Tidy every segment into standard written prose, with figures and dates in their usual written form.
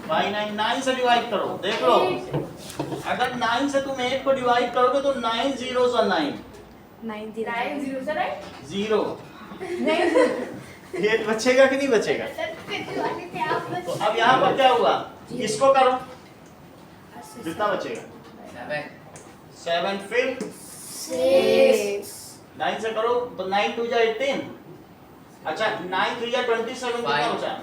By 9, 9 से divide करो, देख लो अगर 9 से तुम 8 को डिवाइड करोगे तो 9 zeros और 9 0 8 बचेगा कि नहीं बचेगा? तो अब यहाँ पर क्या हुआ, इसको करो, कितना बचेगा 7, फिर 9 से करो तो 9 2 जा 18, अच्छा 9 3 जा 27, कितना बचा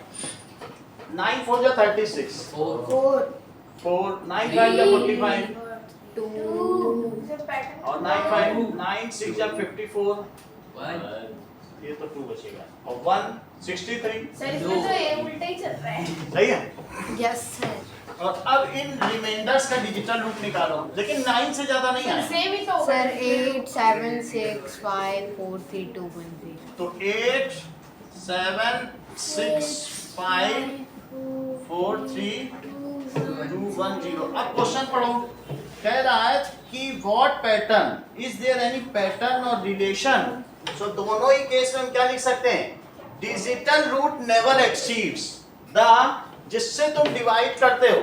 9 4 जा 36, 4 9 5 जा 45 और 9 6 जा 54, ये तो 2 बचेगा और 1 63। सर इसमें तो ये उल्टा ही चल रहा है। सही है। Yes sir. और अब इन रिमाइंडर्स का डिजिटल रूट निकालो, लेकिन 9 से ज्यादा नहीं आए। सेम ही तो होगा। सर 8 7 6 5 4 3 2 1 0। तो 8 7 6 5 4 3 2 1 0। अब क्वेश्चन पढ़ो, कह रहा है कि what pattern is there any pattern और रिलेशन। सो दोनों ही केस में हम क्या लिख सकते हैं, digital root never exceeds the, जिससे तुम डिवाइड करते हो,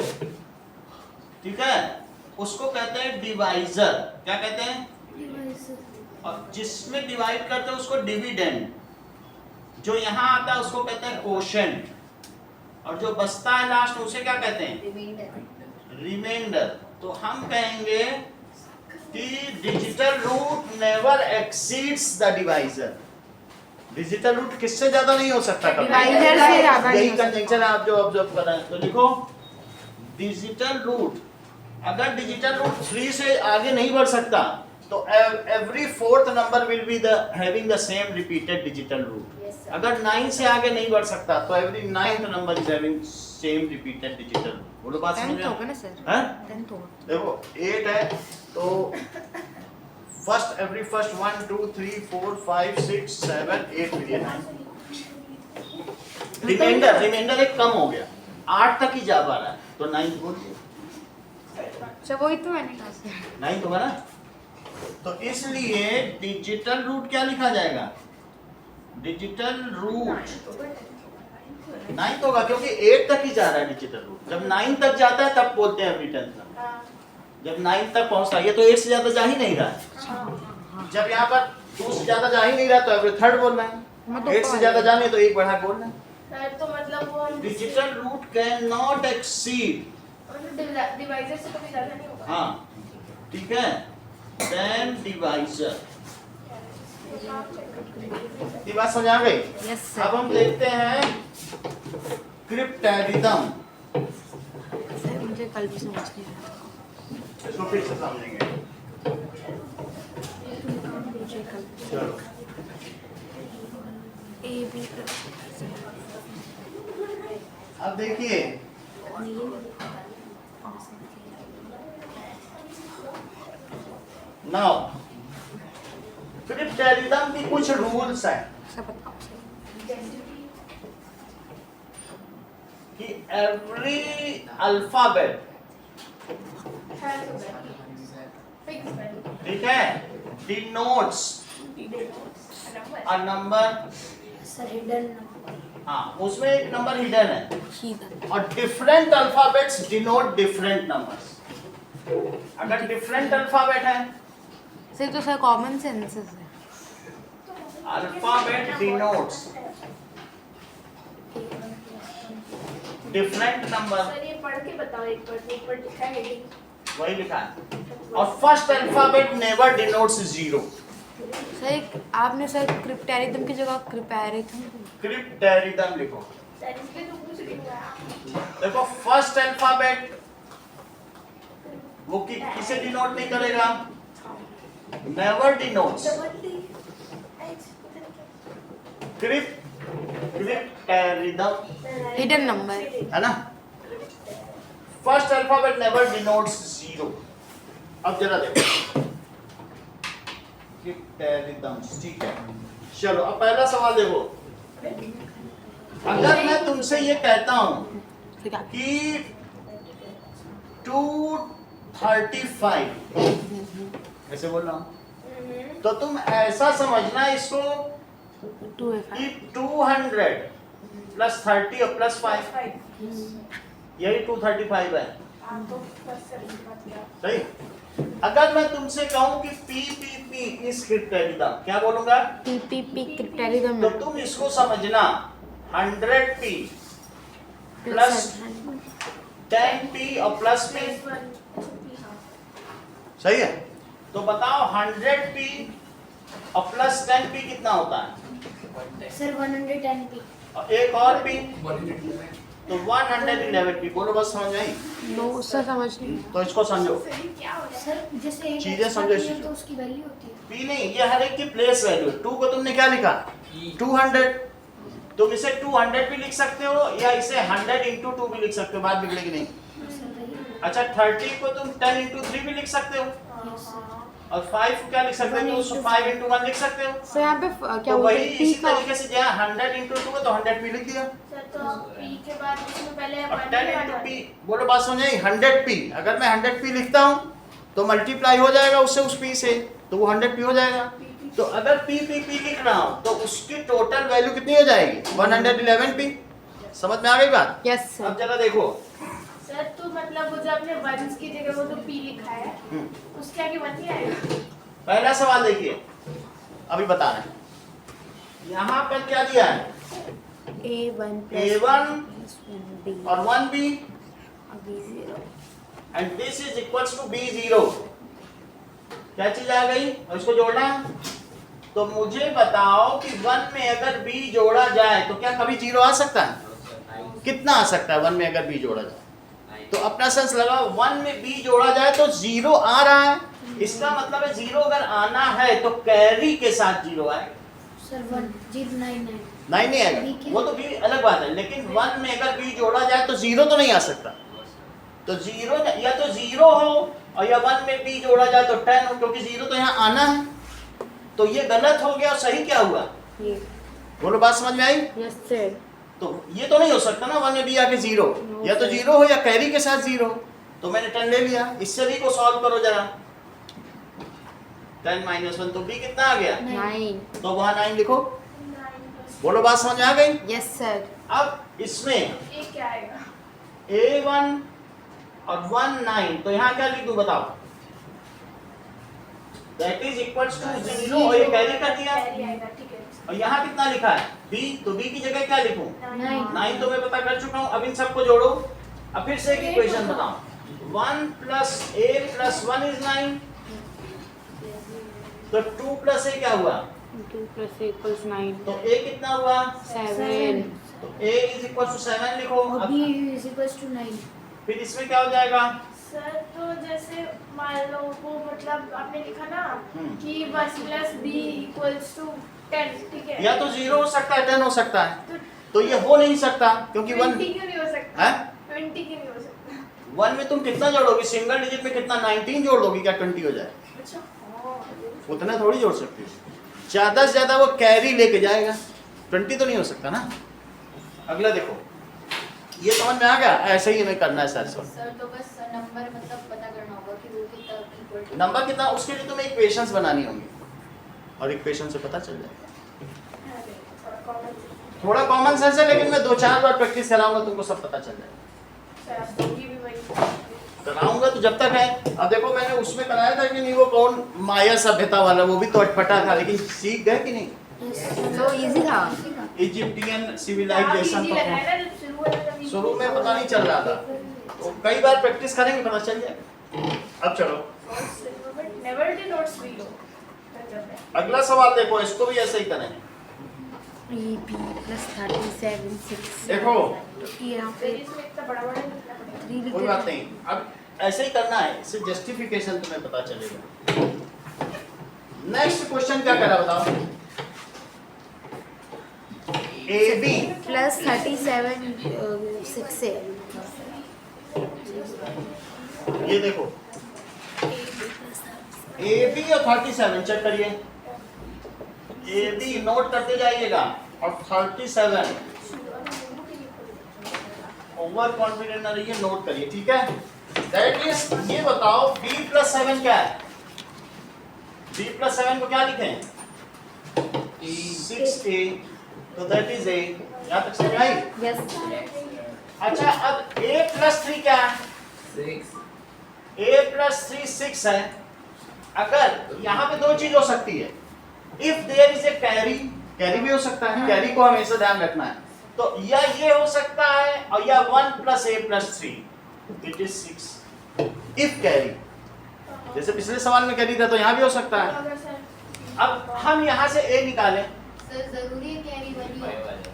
ठीक है, उसको कहते हैं डिवाइजर। क्या कहते हैं? और जिसमें डिवाइड करते हैं उसको डिविडेंड, जो यहां आता है उसको कहते हैं कोशेंट, और जो बचता है लास्ट उसे क्या कहते हैं, रिमाइंडर। तो हम कहेंगे कि digital root never exceeds the divisor. Digital root किससे ज्यादा नहीं हो सकता कभी, डिवाइजर से ज्यादा नहीं यही हो सकता। कंजंक्शन आप जो ऑब्जर्व कर रहे हैं। तो लिखो डिजिटल रूट, अगर डिजिटल रूट 3 से आगे नहीं बढ़ सकता तो every fourth number will be the having the same repeated digital root. अगर 9 से आगे नहीं बढ़ सकता तो every 9th number is having same repeated digital root. बोलो बात समझ 10th में होगा ना सर, हैं? 10th होगा। देखो 8 है तो first every first 1 2 3 4 5 6 7 8 million. Reminder एक कम हो गया, 8 तक ही जा पा रहा है तो 9 बोल दिया, सर वही तो मैंने कहा सर। 9 होगा ना। तो इसलिए डिजिटल रूट क्या लिखा जाएगा, डिजिटल रूट 9 होगा, क्योंकि 8 तक ही जा रहा है डिजिटल रूट। जब 9 तक जाता है तब बोलते हैं एवरी 10th नंबर। जब 9 तक पहुंचता है, ये तो 8 से ज्यादा जा ही नहीं रहा है। जब यहाँ पर 2 से ज्यादा जा ही नहीं रहा तो एवरी थर्ड बोल रहे हैं। 8 से ज्यादा जाने तो एक बढ़ा बोल रहे हैं। सर तो मतलब वो हम digital root can not exceed, divisor से कभी ज्यादा नहीं होगा। हाँ ठीक है, देन डिवाइजर। ये बात समझ आ गई? Yes sir. अब हम देखते हैं क्रिप्टेरिज्म, सर मुझे कल भी समझ नहीं आया। इसको फिर से समझेंगे। मुझे कल चलो ए बी अब देखिए, नाउ क्रिप्टेरिज्म की कुछ रूल्स हैं सब बताओ सर। कि एवरी अल्फाबेट, ठीक है, denotes a number. Sir hidden हाँ, उसमें एक नंबर हिडन है, हिडन। और different alphabets denote different numbers. अगर डिफरेंट अल्फाबेट है, सर तो सर कॉमन सेंस है। Alphabet denotes different number, sir ये पढ़ के बताओ, एक पर लिखा है हेडिंग। वही लिखा है। और first alphabet never denotes zero. Sir आपने सर क्रिप्टेरिज्म की जगह क्रिप्टेरिज्म लिखो। सर इसलिए तो पूछ रही हूँ। देखो फर्स्ट अल्फाबेट वो किसे डिनोट नहीं करेगा, never denotes. Cryptarithm hidden number. है ना, first alphabet never denotes zero. अब जरा देखो क्रिप्टेरिज्म, ठीक है। चलो अब पहला सवाल देखो, अगर मैं तुमसे ये कहता हूं कि 235 ऐसे बोल रहा हूं, तो तुम ऐसा समझना इसको 2 कि 200 प्लस 30 और प्लस 5, यही 235 है, हाँ तो बस सही बात है। सही। अगर मैं तुमसे कहूं कि पी इस क्रिप्टेरिज्म, क्या बोलूंगा? PPP क्रिप्टेरिज्म तो तुम इसको समझना 100p प्लस 10p और प्लस p, सही है। तो बताओ 100p और प्लस 10p कितना होता है? Sir 110p। और एक और p, तो 111p। बोलो बस, समझ आई? नो सर समझ नहीं। तो इसको समझो, क्या हो रहा है सर? जैसे एक चीजें extra समझो p है चीजें। तो उसकी वैल्यू होती है। p नहीं, ये हर एक की प्लेस वैल्यू। 2 को तुमने क्या लिखा? 200। तुम इसे 200 भी लिख सकते हो या इसे 100 into 2 भी लिख सकते हो, बात बिगड़ेगी नहीं। अच्छा, 30 को तुम 10 into 3 भी लिख सकते हो, और 5 को क्या लिख सकते हो? तो 5 into 1 लिख सकते हो। सर यहाँ पे क्या तो बोलते वही हैं इसी P का? तरीके से जहाँ 100 into 2 है तो 100 p लिख दिया, सर तो p के बाद इसमें पहले और 1 10 into p। बोलो बात समझ आई? 100p, अगर मैं 100p लिखता हूँ तो मल्टीप्लाई हो जाएगा उससे, उस p से, तो वो 100p हो जाएगा। तो अगर p लिख रहा हूँ तो उसकी टोटल वैल्यू कितनी हो जाएगी? 111p। समझ में आ गई बात? Yes sir. अब जरा देखो, सर तो मतलब वो जो आपने वंस की जगह वो जो p लिखा है उसके आगे 1 ही आएगा। पहला सवाल देखिए, अभी बता रहे हैं। यहाँ पर क्या दिया है? A1 A1 B और 1b B0 and this is equals to b0। क्या चीज आ गई? और इसको जोड़ना है। तो मुझे बताओ कि 1 में अगर b जोड़ा जाए तो क्या कभी 0 आ सकता है? कितना आ सकता है 1 में अगर b जोड़ा जाए? तो अपना सेंस लगाओ, 1 में b जोड़ा जाए तो 0 आ रहा है, इसका मतलब है 0 अगर आना है तो कैरी के साथ 0 आए। सर 1099 नहीं आएगा, वो तो भी अलग बात है, लेकिन 1 में अगर b जोड़ा जाए तो 0 तो नहीं आ सकता। तो 0 या तो 0 हो और या 1 में b जोड़ा जाए तो 10 हो, क्योंकि 0 तो यहाँ आना है। तो ये गलत हो गया और सही क्या हुआ? ये बोलो बात समझ में आई? Yes sir. तो ये तो नहीं हो सकता ना 1 में b आके 0, या तो 0 हो या कैरी के साथ 0। तो मैंने 10 ले लिया। इससे भी को सॉल्व करो जरा। 10 minus 1 तो b कितना आ गया? 9 तो वहाँ 9 लिखो। बोलो बात समझ में आ गई? Yes sir. अब इसमें ये क्या आएगा? A1 और 1 9, तो यहाँ क्या लिख दूं बताओ? दैट इज इक्वल्स टू 0 और ये कैरी कर दिया। कैरी आएगा, ठीक है। और यहाँ कितना लिखा है? b, तो b की जगह क्या लिखूं? 9 तो मैं पता कर चुका हूँ। अब इन सबको जोड़ो। अब फिर से एक इक्वेशन बताओ। 1 plus a plus 1 is 9, तो 2 plus a क्या हुआ? 2 + A = 9 तो a कितना हुआ? 7 तो a is equals to 7 लिखो। अब b is equals to 9। फिर इसमें क्या हो जाएगा? सर तो जैसे मान लो वो मतलब आपने लिखा ना कि 1 plus b equals to 10, ठीक है? या तो 0 हो सकता है, 10 हो सकता है। तो ये हो नहीं सकता क्योंकि 1 20 क्यों नहीं हो सकता? है? 20 क्यों नहीं हो सकता? 1 में तुम कितना जोड़ोगे? सिंगल डिजिट में कितना? 19 जोड़ दोगी क्या 20 हो जाए? अच्छा हाँ। उतना थोड़ी जोड़ सकती हो। ज्यादा से ज्यादा वो कैरी लेके जाएगा, 20 तो नहीं हो सकता ना। अगला देखो, ये समझ में आ गया? ऐसे ही हमें करना है सर। सर तो बस नंबर मतलब पता करना होगा कि वो कितना इक्वल टू नंबर कितना, उसके लिए तुम्हें इक्वेशंस बनानी होंगी और इक्वेशन से पता चल जाएगा। अरे, थोड़ा common sense। थोड़ा कॉमन सेंस है, लेकिन मैं 2-4 बार प्रैक्टिस कराऊंगा तुमको सब पता चल जाएगा। सर आप दोगी भी वही। कराऊंगा तो जब तक है। अब देखो मैंने उसमें कराया था कि नहीं, वो कौन माया सभ्यता वाला, वो भी तो अटपटा था, लेकिन सीख गए कि नहीं? तो इजी था। इजिप्टियन सिविलाइजेशन easy लगा है ना जब शुरू हुआ था तभी। शुरू में पता नहीं चल रहा था, तो कई बार प्रैक्टिस करेंगे पता चल जाएगा। अब चलो नेवर डू नॉट स्वीट। अगला सवाल देखो, इसको भी ऐसे ही करें। EP + 37 6 देखो तो यहाँ पे इसमें इतना बड़ा बड़ा लिखना पड़ेगा। 3 लिख कोई बात नहीं, अब ऐसे ही करना है, इससे जस्टिफिकेशन तुम्हें पता चलेगा। नेक्स्ट क्वेश्चन क्या करा बताओ? AB + 37 6 से ये देखो, AB और 37 चेक करिए। AB नोट करते जाइएगा और 37 ओवर कॉन्फिडेंट ना रहिए, नोट करिए, ठीक है? दैट इज, ये बताओ B + 7 क्या है? B + 7 को क्या लिखें? 6A, तो दैट इज A। यहाँ तक समझ आई? यस अच्छा अब a प्लस 3 क्या है? 6 a प्लस 3 6 है। अगर यहाँ पे दो चीज हो सकती है, if there is a carry, carry भी हो सकता है, कैरी को हमेशा ध्यान रखना है। तो या ये हो सकता है और या 1 plus a plus 3 it is 6 if carry. जैसे पिछले सवाल में कैरी था तो यहाँ भी हो सकता है। अगर सर अब हम यहाँ से a निकालें, सर जरूरी है कैरी वाली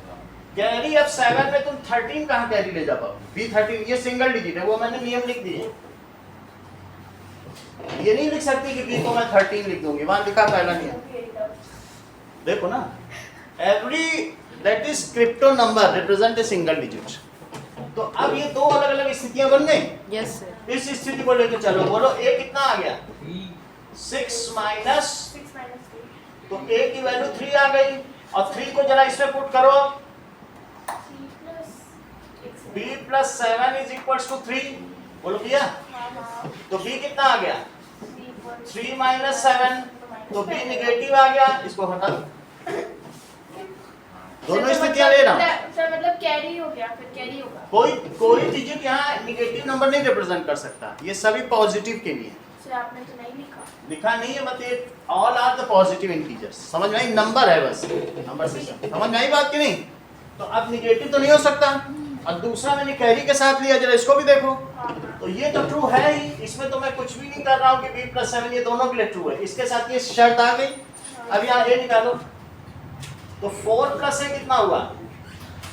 कैरी अब 7 में तुम 13 कहाँ कैरी ले जा पाओ? b13 ये सिंगल डिजिट है, वो मैंने नियम लिख दिए। ये नहीं लिख सकती कि b को मैं 13 लिख दूंगी, वहां लिखा पहला नियम देखो ना, every that is crypto number represent a single digit. तो अब ये दो अलग अलग स्थितियां बन गई। Yes sir. इस स्थिति को लेकर चलो, बोलो a कितना आ गया? 6 माइनस, 6 माइनस 3 तो a की वैल्यू 3 आ गई और 3 को जरा इसमें पुट करो, b plus 7 is equals to 3। बोलो भैया, तो b कितना आ गया? 3 माइनस 7, तो b निगेटिव आ गया, इसको हटा दो। दोनों स्थितियां ले रहा हूं। सर मतलब कैरी हो गया, फिर कैरी होगा। कोई डिजिट यहाँ निगेटिव नंबर नहीं रिप्रेजेंट कर सकता, ये सभी पॉजिटिव के लिए। सर आपने तो नहीं लिखा। लिखा नहीं है, मतलब all are the positive integers. समझ में आई? नंबर है बस, नंबर सिस्टम। समझ में आई बात की नहीं? तो अब निगेटिव तो नहीं हो सकता। और दूसरा मैंने कैरी के साथ लिया, जरा इसको भी देखो। तो ये तो ट्रू है ही, इसमें तो मैं कुछ भी नहीं कर रहा हूँ कि b प्लस 7 ये दोनों के लिए ट्रू है। इसके साथ ये शर्त आ गई। अब यहाँ a निकालो, तो 4 प्लस a कितना हुआ?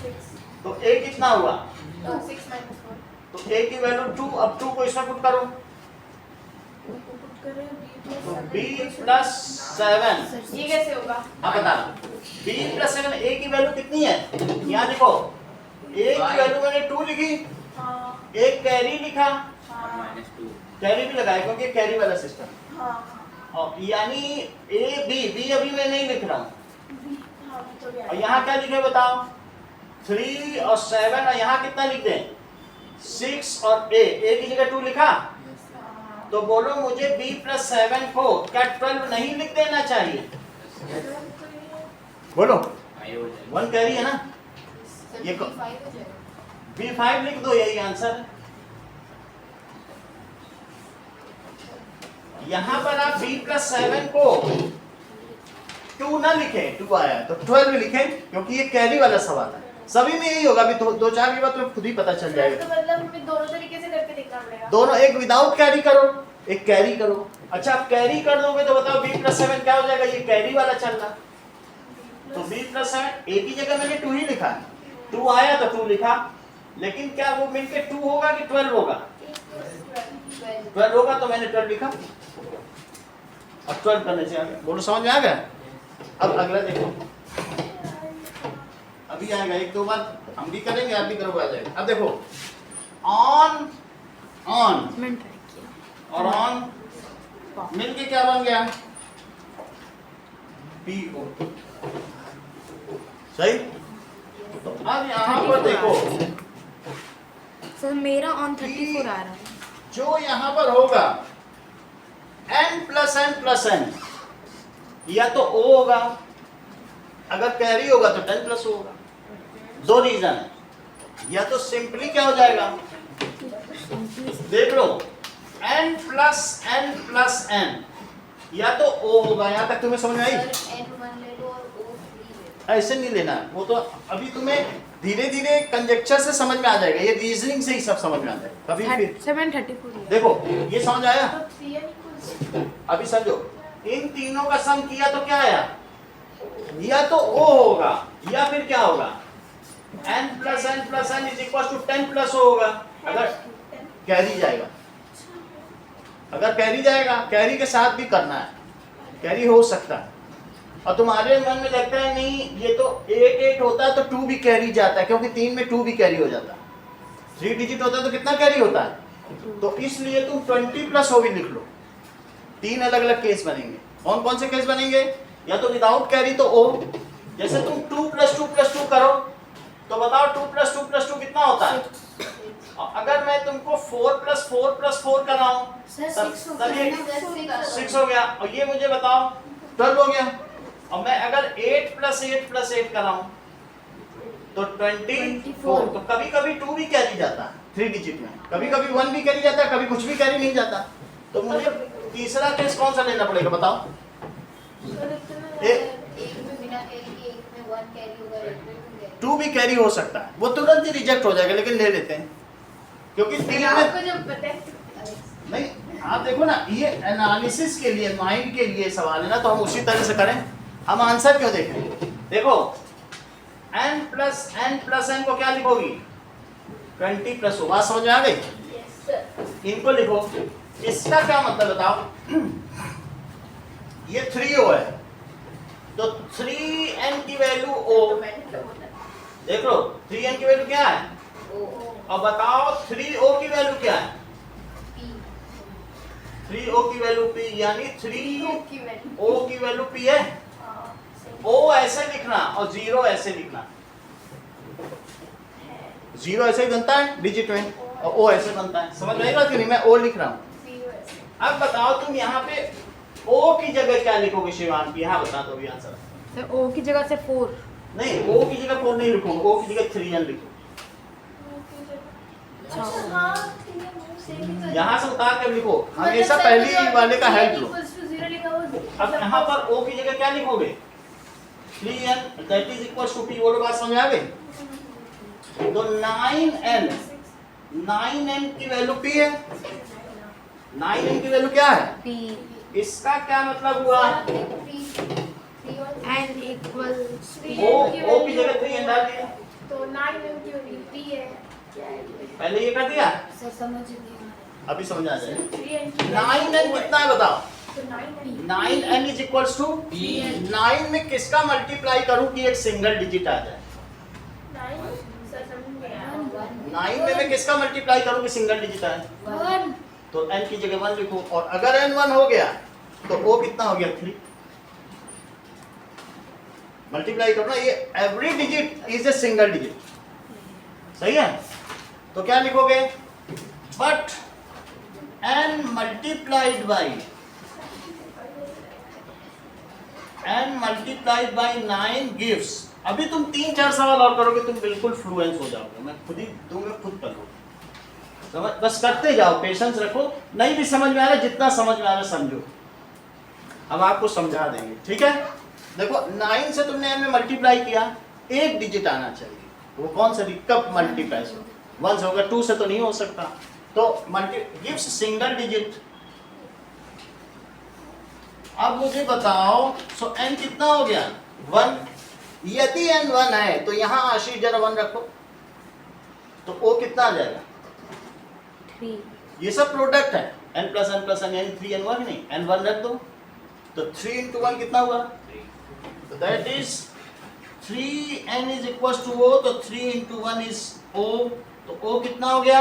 6 तो a कितना हुआ? तो 6 माइनस 4 तो a की वैल्यू 2, अब 2 को इसमें पुट करो, पुट करें तो b प्लस 7। ये कैसे होगा? अब बता, b प्लस 7 a की वैल्यू कितनी है? यहाँ देखो, a की वैल्यू मैंने 2 लिखी, हाँ एक कैरी लिखा, हाँ कैरी भी लगाया क्योंकि कैरी वाला सिस्टम। हाँ और यानी a b अभी मैं नहीं लिख रहा हूँ। हाँ तो गया। और यहाँ क्या लिखे बताओ? 3 और 7, और यहाँ कितना लिख दें? 6 और a की जगह 2 लिखा। तो बोलो मुझे b प्लस 7 को क्या 12 नहीं लिख देना चाहिए? बोलो, 1 कैरी है ना, ये को- 5 हो जाएगा। b5 लिख दो, यही आंसर है। यहाँ पर आप b प्लस 7 को 2 ना लिखे, 2 आया तो 12 लिखे, क्योंकि ये कैरी वाला सवाल है। सभी में यही होगा, अभी दो चार की बात तुम्हें खुद ही पता चल तो जाएगा। मतलब हमें दोनों तरीके से करके देखना पड़ेगा। दोनों, एक विदाउट कैरी करो, एक कैरी करो। अच्छा, आप कैरी कर दोगे तो बताओ b प्लस 7 क्या हो जाएगा? ये कैरी वाला चल रहा, तो b प्लस 7 a की जगह मैंने 2 ही लिखा है। 2 आया तो 2 लिखा, लेकिन क्या वो मिलके 2 होगा कि 12 होगा? 12 होगा, तो मैंने 12 लिखा। अब 12 करने से आगे बोलो, समझ में आ गया? अब अगला देखो, अभी आएगा, एक दो बार हम भी करेंगे, आप भी करोगे, आ जाएगा। अब देखो, ऑन मैंने ट्राई किया। और ऑन मिलके क्या बन गया? PO। सही? तो अब यहाँ पर देखो, सर मेरा ऑन 34 आ रहा है। जो यहाँ पर होगा n प्लस n, या तो O होगा, अगर कैरी होगा तो 10 प्लस O होगा। दो रीजन है, या तो सिंपली क्या हो जाएगा, देख लो, n प्लस n, या तो O होगा। यहाँ तक तुम्हें समझ में आई? सर n1 ले लो और o 3 ले लो। ऐसे नहीं लेना, वो तो अभी तुम्हें धीरे धीरे कंजेक्चर से समझ में आ जाएगा, ये रीजनिंग से ही सब समझ में आ जाएगा। कभी फिर 734 देखो, ये समझ आया? तो 3n equals अभी समझो, इन तीनों का सम किया तो क्या आया? या तो O होगा, या फिर क्या होगा? n plus n is equal to 10 plus O होगा। अगर कैरी जाएगा, अगर कैरी जाएगा, कैरी के साथ भी करना है, कैरी हो सकता है। और तुम्हारे मन में लगता है नहीं, ये तो 8 होता है तो 2 भी कैरी जाता है, क्योंकि 3 में 2 भी कैरी हो जाता है। 3 डिजिट होता है तो कितना कैरी होता है? तो इसलिए तुम 20 प्लस O भी लिख लो। 3 अलग अलग केस बनेंगे। कौन कौन से केस बनेंगे? या तो विदाउट कैरी तो O, जैसे तुम 2 प्लस 2 करो तो बताओ 2 प्लस 2 कितना होता है? और अगर मैं तुमको 4 प्लस 4 कराऊं सर 6 हो तब ये गया। 6 हो गया, और ये मुझे बताओ 12 हो गया। और मैं अगर 8 प्लस 8 कराऊं तो 24। तो कभी कभी 2 भी कैरी जाता है 3 डिजिट में, कभी कभी 1 भी कैरी जाता है, कभी कुछ भी कैरी नहीं जाता। तो मुझे तीसरा केस कौन सा लेना पड़ेगा बताओ? एक में बिना कैरी के, एक में 1 कैरी होगा, एक में 2 कैरी। 2 भी कैरी हो सकता है, वो तुरंत ही रिजेक्ट हो जाएगा, लेकिन ले लेते हैं क्योंकि 3 में आपको जब पता है नहीं। आप देखो ना, ये एनालिसिस के लिए, माइंड के लिए सवाल है ना, तो हम उसी तरह से करें। हम आंसर क्यों देखें? देखो n प्लस n को क्या लिखोगी? 20 प्लस 1। बात समझ में आ गई? Yes sir. इनको लिखो। इसका क्या मतलब बताओ? ये 3o है, तो 3n की वैल्यू o। देख लो 3n की वैल्यू क्या है, और बताओ 3o की वैल्यू क्या है? 3o की वैल्यू p, यानी 3o की वैल्यू p है। o ऐसे लिखना और 0 ऐसे लिखना। 0 ऐसे ही बनता है डिजिट में, और o ऐसे बनता है। समझ में आएगा कि नहीं? मैं o लिख रहा हूँ। अब बताओ तुम यहाँ पे o की जगह क्या लिखोगे शिवांगी? यहाँ बता दो भी आंसर। सर ओ की जगह से 4। नहीं, o की जगह 4 नहीं लिखोगे, o की जगह 3n लिखो। यहाँ से उतार कर लिखो, हमेशा पहली वाले का हेल्प लो। अब यहाँ पर o की जगह क्या लिखोगे? 3n that is equal to p। वो लोग बात समझ आ गई? तो 9n की वैल्यू p है। 9n की वैल्यू क्या है? p इसका क्या मतलब हुआ? n इक्वल्स o की जगह 3n डाल दिया। तो 9n की वैल्यू p है। क्या है ये? पहले ये कर दिया, सर समझ गए। अभी समझ आ जाएगा। 3n की 9n कितना है बताओ? तो 9n 9n is equals to 9 में किसका मल्टीप्लाई करूं कि एक सिंगल डिजिट आ जाए? 9 सर समझ गया। 9 में मैं किसका मल्टीप्लाई करूं कि सिंगल डिजिट आए? 1 तो n की जगह 1 लिखो, और अगर n 1 हो गया तो o कितना हो गया? 3। मल्टीप्लाई करो ना, ये every digit is a single digit. सही है? तो क्या लिखोगे? But n multiplied by 9 gives. अभी तुम 3-4 सवाल और करोगे, तुम बिल्कुल फ्लुएंस हो जाओगे। मैं खुद ही दूंगा, खुद कर लो। समझ, बस करते जाओ, पेशेंस रखो। नहीं भी समझ में आ रहा, जितना समझ में आ रहा समझो, हम आपको समझा देंगे। ठीक है? देखो 9 से तुमने n में मल्टीप्लाई किया, एक डिजिट आना चाहिए। वो कौन सा? कब मल्टीप्लाई से 1 से होगा, 2 से तो नहीं हो सकता। तो गिव्स सिंगल डिजिट। अब मुझे बताओ, सो n कितना हो गया? 1। यदि n 1 है तो यहाँ आशीष जरा 1 रखो, तो o कितना आ जाएगा? 3। ये सब प्रोडक्ट है, n प्लस n यानी 3n 1 नहीं, n 1 रख दो, तो 3 into 1 कितना हुआ? तो that is 3n is equal to o, तो 3 into 1 इज o, तो o कितना हो गया?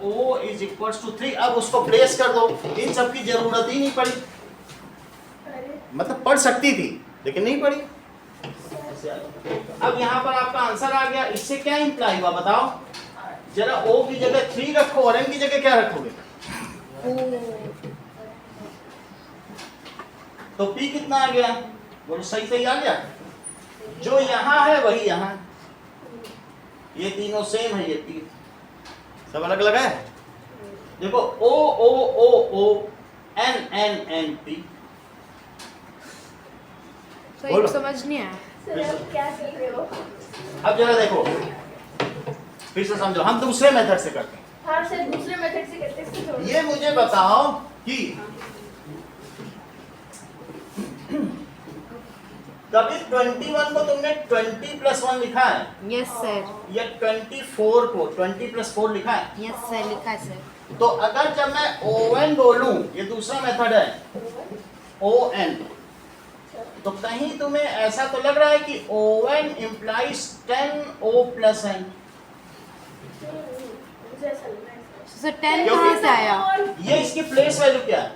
o is equal to 3। अब उसको ब्रेस कर दो, इन सब की जरूरत ही नहीं पड़ी। मतलब पढ़ सकती थी लेकिन नहीं पढ़ी। अब यहाँ पर आपका आंसर आ गया। इससे क्या इंप्लाई हुआ बताओ? जरा o की जगह 3 रखो और n की जगह क्या रखोगे? तो p कितना आ गया? बोलो सही आ गया? जो यहाँ है वही यहाँ, ये तीनों सेम है, ये 3 सब अलग अलग है। देखो o o o o n n n p। सही समझ नहीं आया। सर आप क्या कर रहे हो? अब जरा देखो, फिर से समझो, हम दूसरे मेथड से करते हैं। हाँ सर दूसरे मेथड से करते हैं, इसको छोड़ो। ये मुझे बताओ कि कभी 21 को तुमने 20 प्लस 1 लिखा है, यस सर। या 24 को 20 प्लस 4 लिखा है? यस सर, लिखा है सर। तो अगर जब मैं ON बोलूं, ये दूसरा मेथड है ON, तो कहीं तुम्हें ऐसा तो लग रहा है कि ON implies 10O plus n। मुझे ऐसा लग रहा है सर। सर 10 कहाँ से आया? ये इसकी प्लेस वैल्यू क्या है?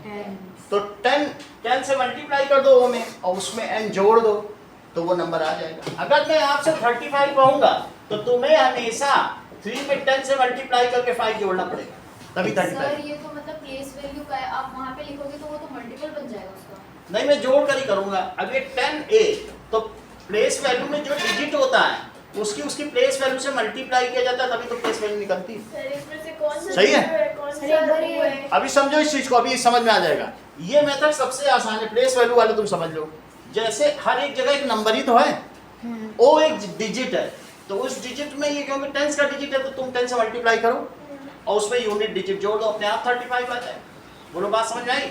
10। तो 10 से मल्टीप्लाई कर दो O में, और उसमें n जोड़ दो, तो वो नंबर आ जाएगा। अगर मैं आपसे 35 कहूंगा तो तुम्हें हमेशा 3 में 10 से मल्टीप्लाई करके 5 जोड़ना पड़ेगा, तभी 35। सर ये तो मतलब प्लेस वैल्यू का है, आप वहाँ पे लिखोगे तो वो तो मल्टीपल बन जाएगा उसका। नहीं, मैं जोड़ कर ही करूंगा। अब ये 10A, तो प्लेस वैल्यू में जो डिजिट होता है उसकी उसकी प्लेस वैल्यू से मल्टीप्लाई किया जाता है, तभी तो प्लेस वैल्यू निकलती है। सर इसमें से कौन सा सही है? कौन सर, सा एक बार वो है? अभी समझो इस चीज को, अभी समझ में आ जाएगा। ये मेथड सबसे आसान है, प्लेस वैल्यू वाले तुम समझ लो। जैसे हर एक जगह एक नंबर ही तो है, ओ एक डिजिट है, तो उस डिजिट में ये क्योंकि टेंस का डिजिट है तो तुम 10 से मल्टीप्लाई करो और उसमें यूनिट डिजिट जोड़ दो, अपने आप 35 आ जाए। बोलो बात समझ में आई?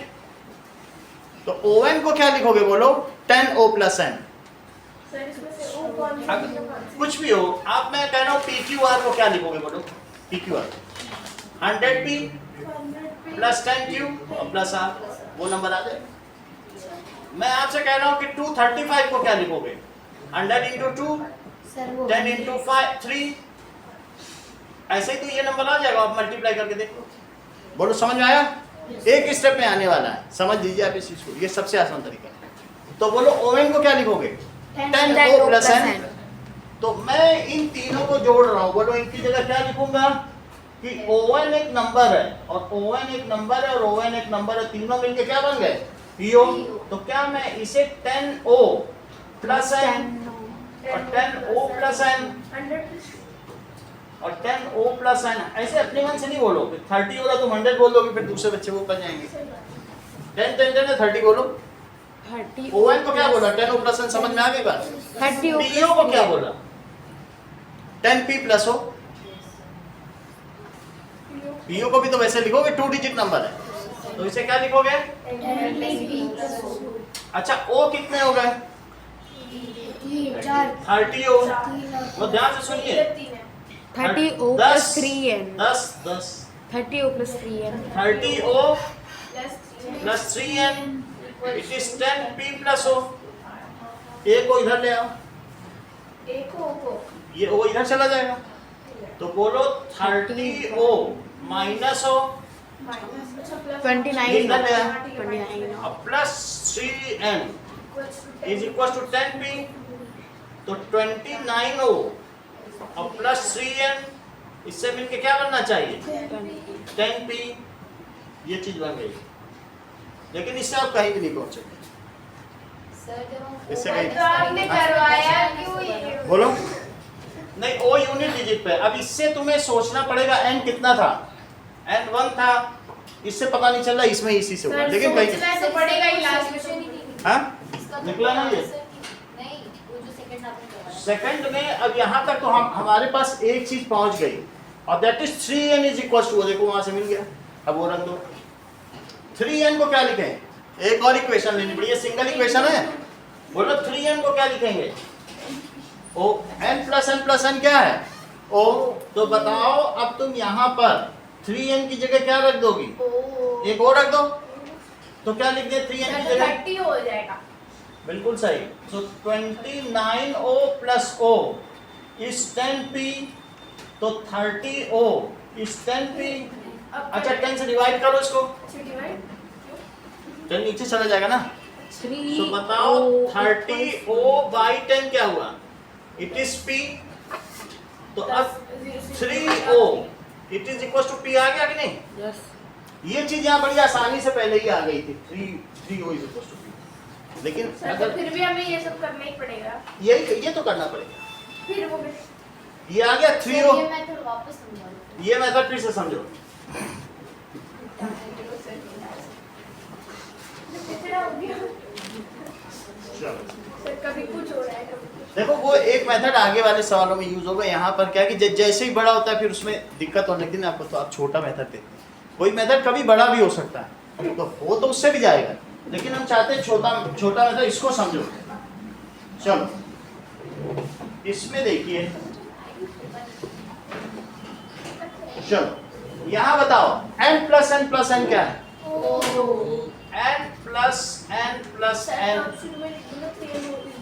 तो ON को क्या लिखोगे बोलो? 10O + n। सर इसमें से ओ कौन सा कुछ भी हो, आप मैं कह रहा हूँ PQR को क्या लिखोगे बोलो? PQR 100P + 10Q और +R, वो नंबर आ जाए। मैं आपसे कह रहा हूँ कि 235 को क्या लिखोगे? 100 × 2 सर वो 10 × 5 3, ऐसे ही तो ये नंबर आ जाएगा, आप मल्टीप्लाई करके देखो। बोलो समझ में आया? एक स्टेप में आने वाला है, समझ लीजिए आप इस चीज को, ये सबसे आसान तरीका है। तो बोलो ON को क्या लिखोगे? 10O + n। तो मैं इन तीनों को जोड़ रहा हूँ, बोलो इनकी जगह क्या लिखूंगा कि ON एक नंबर है और ON एक नंबर है और ON एक नंबर है, तीनों मिलके क्या बन गए? PO। तो क्या मैं इसे 10O + n और 10O + n 100 और 10O + n ऐसे अपने मन से नहीं बोलोगे। 30 हो रहा तुम 100 बोल दोगे, फिर दूसरे बच्चे वो कर जाएंगे। 10 10 10 30 बोलो। 30 ON को क्या बोला? 10O + n, समझ में आ गई बात? 30 PO को क्या बोला? 10P + O। PO को भी तो वैसे लिखोगे, 2 डिजिट नंबर है, तो इसे क्या लिखोगे? अच्छा O कितने हो गए? 30O। वो ध्यान से सुनिए, 30O दस, + 3n 10 30O + 3n 30O + 3n it is 10P + O। A को इधर ले आओ, ये O इधर चला जाएगा, तो बोलो 30O - O 29 इधर ले आओ, 29 अब +3n = 10P, तो 29O और +3n, इससे मिलके क्या बनना चाहिए? 10P। ये चीज बन गई, लेकिन इससे आप कहीं भी नहीं पहुंचेंगे। सर जब हम इससे मोबाइल कहीं- तो आपने करवाया क्यों ये? बोलो नहीं, O यूनिट डिजिट पे। अब इससे तुम्हें सोचना पड़ेगा n कितना था? n 1 था, इससे पता नहीं चल रहा, इसमें इसी से होगा, लेकिन कहीं सोचना तो पड़ेगा ही लास्ट क्वेश्चन में। ही नहीं हाँ इसका तो निकला ना ये? आंसर नहीं, वो जो सेकंड आपने करवाया सेकंड में अब यहाँ तक तो हमारे पास एक चीज पहुंच गई, और दैट इज 3n = देखो वहां से मिल गया। अब वो रख दो। 3n को क्या लिखें? एक और इक्वेशन लेनी पड़ी, ये सिंगल इक्वेशन है। बोलो 3n को क्या लिखेंगे? O n + n + n क्या है? O। तो बताओ अब तुम यहाँ पर 3n की जगह क्या रख दोगी? एक और रख दो, तो क्या लिख दे 3n की जगह? 30 हो जाएगा। बिल्कुल सही। सो 29O + O इज 10P, तो 30O इज 10P। अच्छा 10 से डिवाइड करो इसको, 10 नीचे चला जाएगा ना। 3 तो बताओ 30O/10 क्या हुआ? It is P। तो अब 3O इट इज = P आ गया कि नहीं? यस ये चीज यहाँ बड़ी आसानी से पहले ही आ गई थी, 3O = P। लेकिन सर तो अगर फिर भी हमें ये सब करना ही पड़ेगा। ये तो करना पड़ेगा। फिर वो ये आ गया 3O। ये मेथड वापस समझाओ। ये मेथड फिर से समझो। कितना हो गया? चलो सर कभी कुछ हो रहा है, कभी कुछ। देखो, वो एक मेथड आगे वाले सवालों में यूज होगा। यहाँ पर क्या है कि जैसे ही बड़ा होता है फिर उसमें दिक्कत होने की, आपको तो आप छोटा मेथड देते हैं। कोई मेथड कभी बड़ा भी हो सकता है, तो हो तो उससे भी जाएगा, लेकिन हम चाहते हैं छोटा मेथड। इसको समझो। चलो इसमें देखिए, चलो यहाँ बताओ n + n + n क्या है? n + n + n,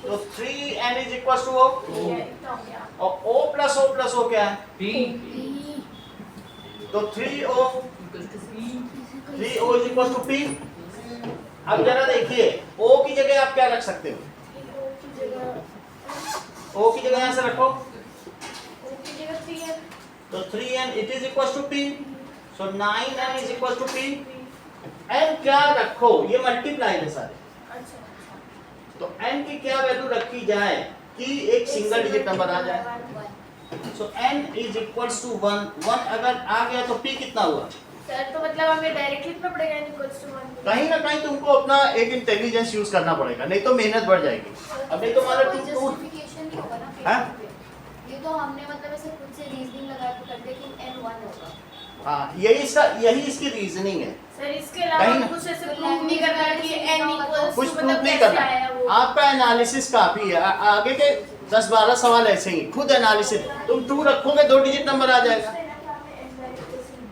तो 3n = O, और O + O क्या है? तो 3O = P। अब जरा देखिए, O की जगह आप क्या रख सकते हो? O की जगह यहाँ से रखो, तो 3n it is equal to P, so 9n is equal to P। n क्या रखो, ये मल्टीप्लाई है सारे, तो n की क्या वैल्यू रखी जाए? कि एक सिंगल डिजिट नंबर आ जाए। सो n इज इक्वल्स टू 1 अगर आ गया तो p कितना हुआ? सर तो मतलब हमें डायरेक्टली लिखना पड़ेगा n इक्वल्स टू 1। कहीं ना कहीं तुमको अपना एक इंटेलिजेंस यूज करना पड़ेगा, नहीं तो मेहनत बढ़ जाएगी। अब नहीं तो मान लो कोई तुम justification नहीं होगा ना हाँ? पेपर पे। ये तो हमने मतलब ऐसे खुद से रीजनिंग लगा के कर दिया कि n 1 होगा। हाँ यही इसकी रीजनिंग है। सर इसके कहीं अलावा ना- कुछ ऐसे प्रूव नहीं करना कि n इक्वल्स कुछ टू प्रूफ मतलब नहीं कैसे आया करना, वो। आपका एनालिसिस काफी है। आगे के 10-12 सवाल ऐसे ही खुद एनालिसिस, तुम 2 रखोगे 2 डिजिट नंबर आ जाएगा,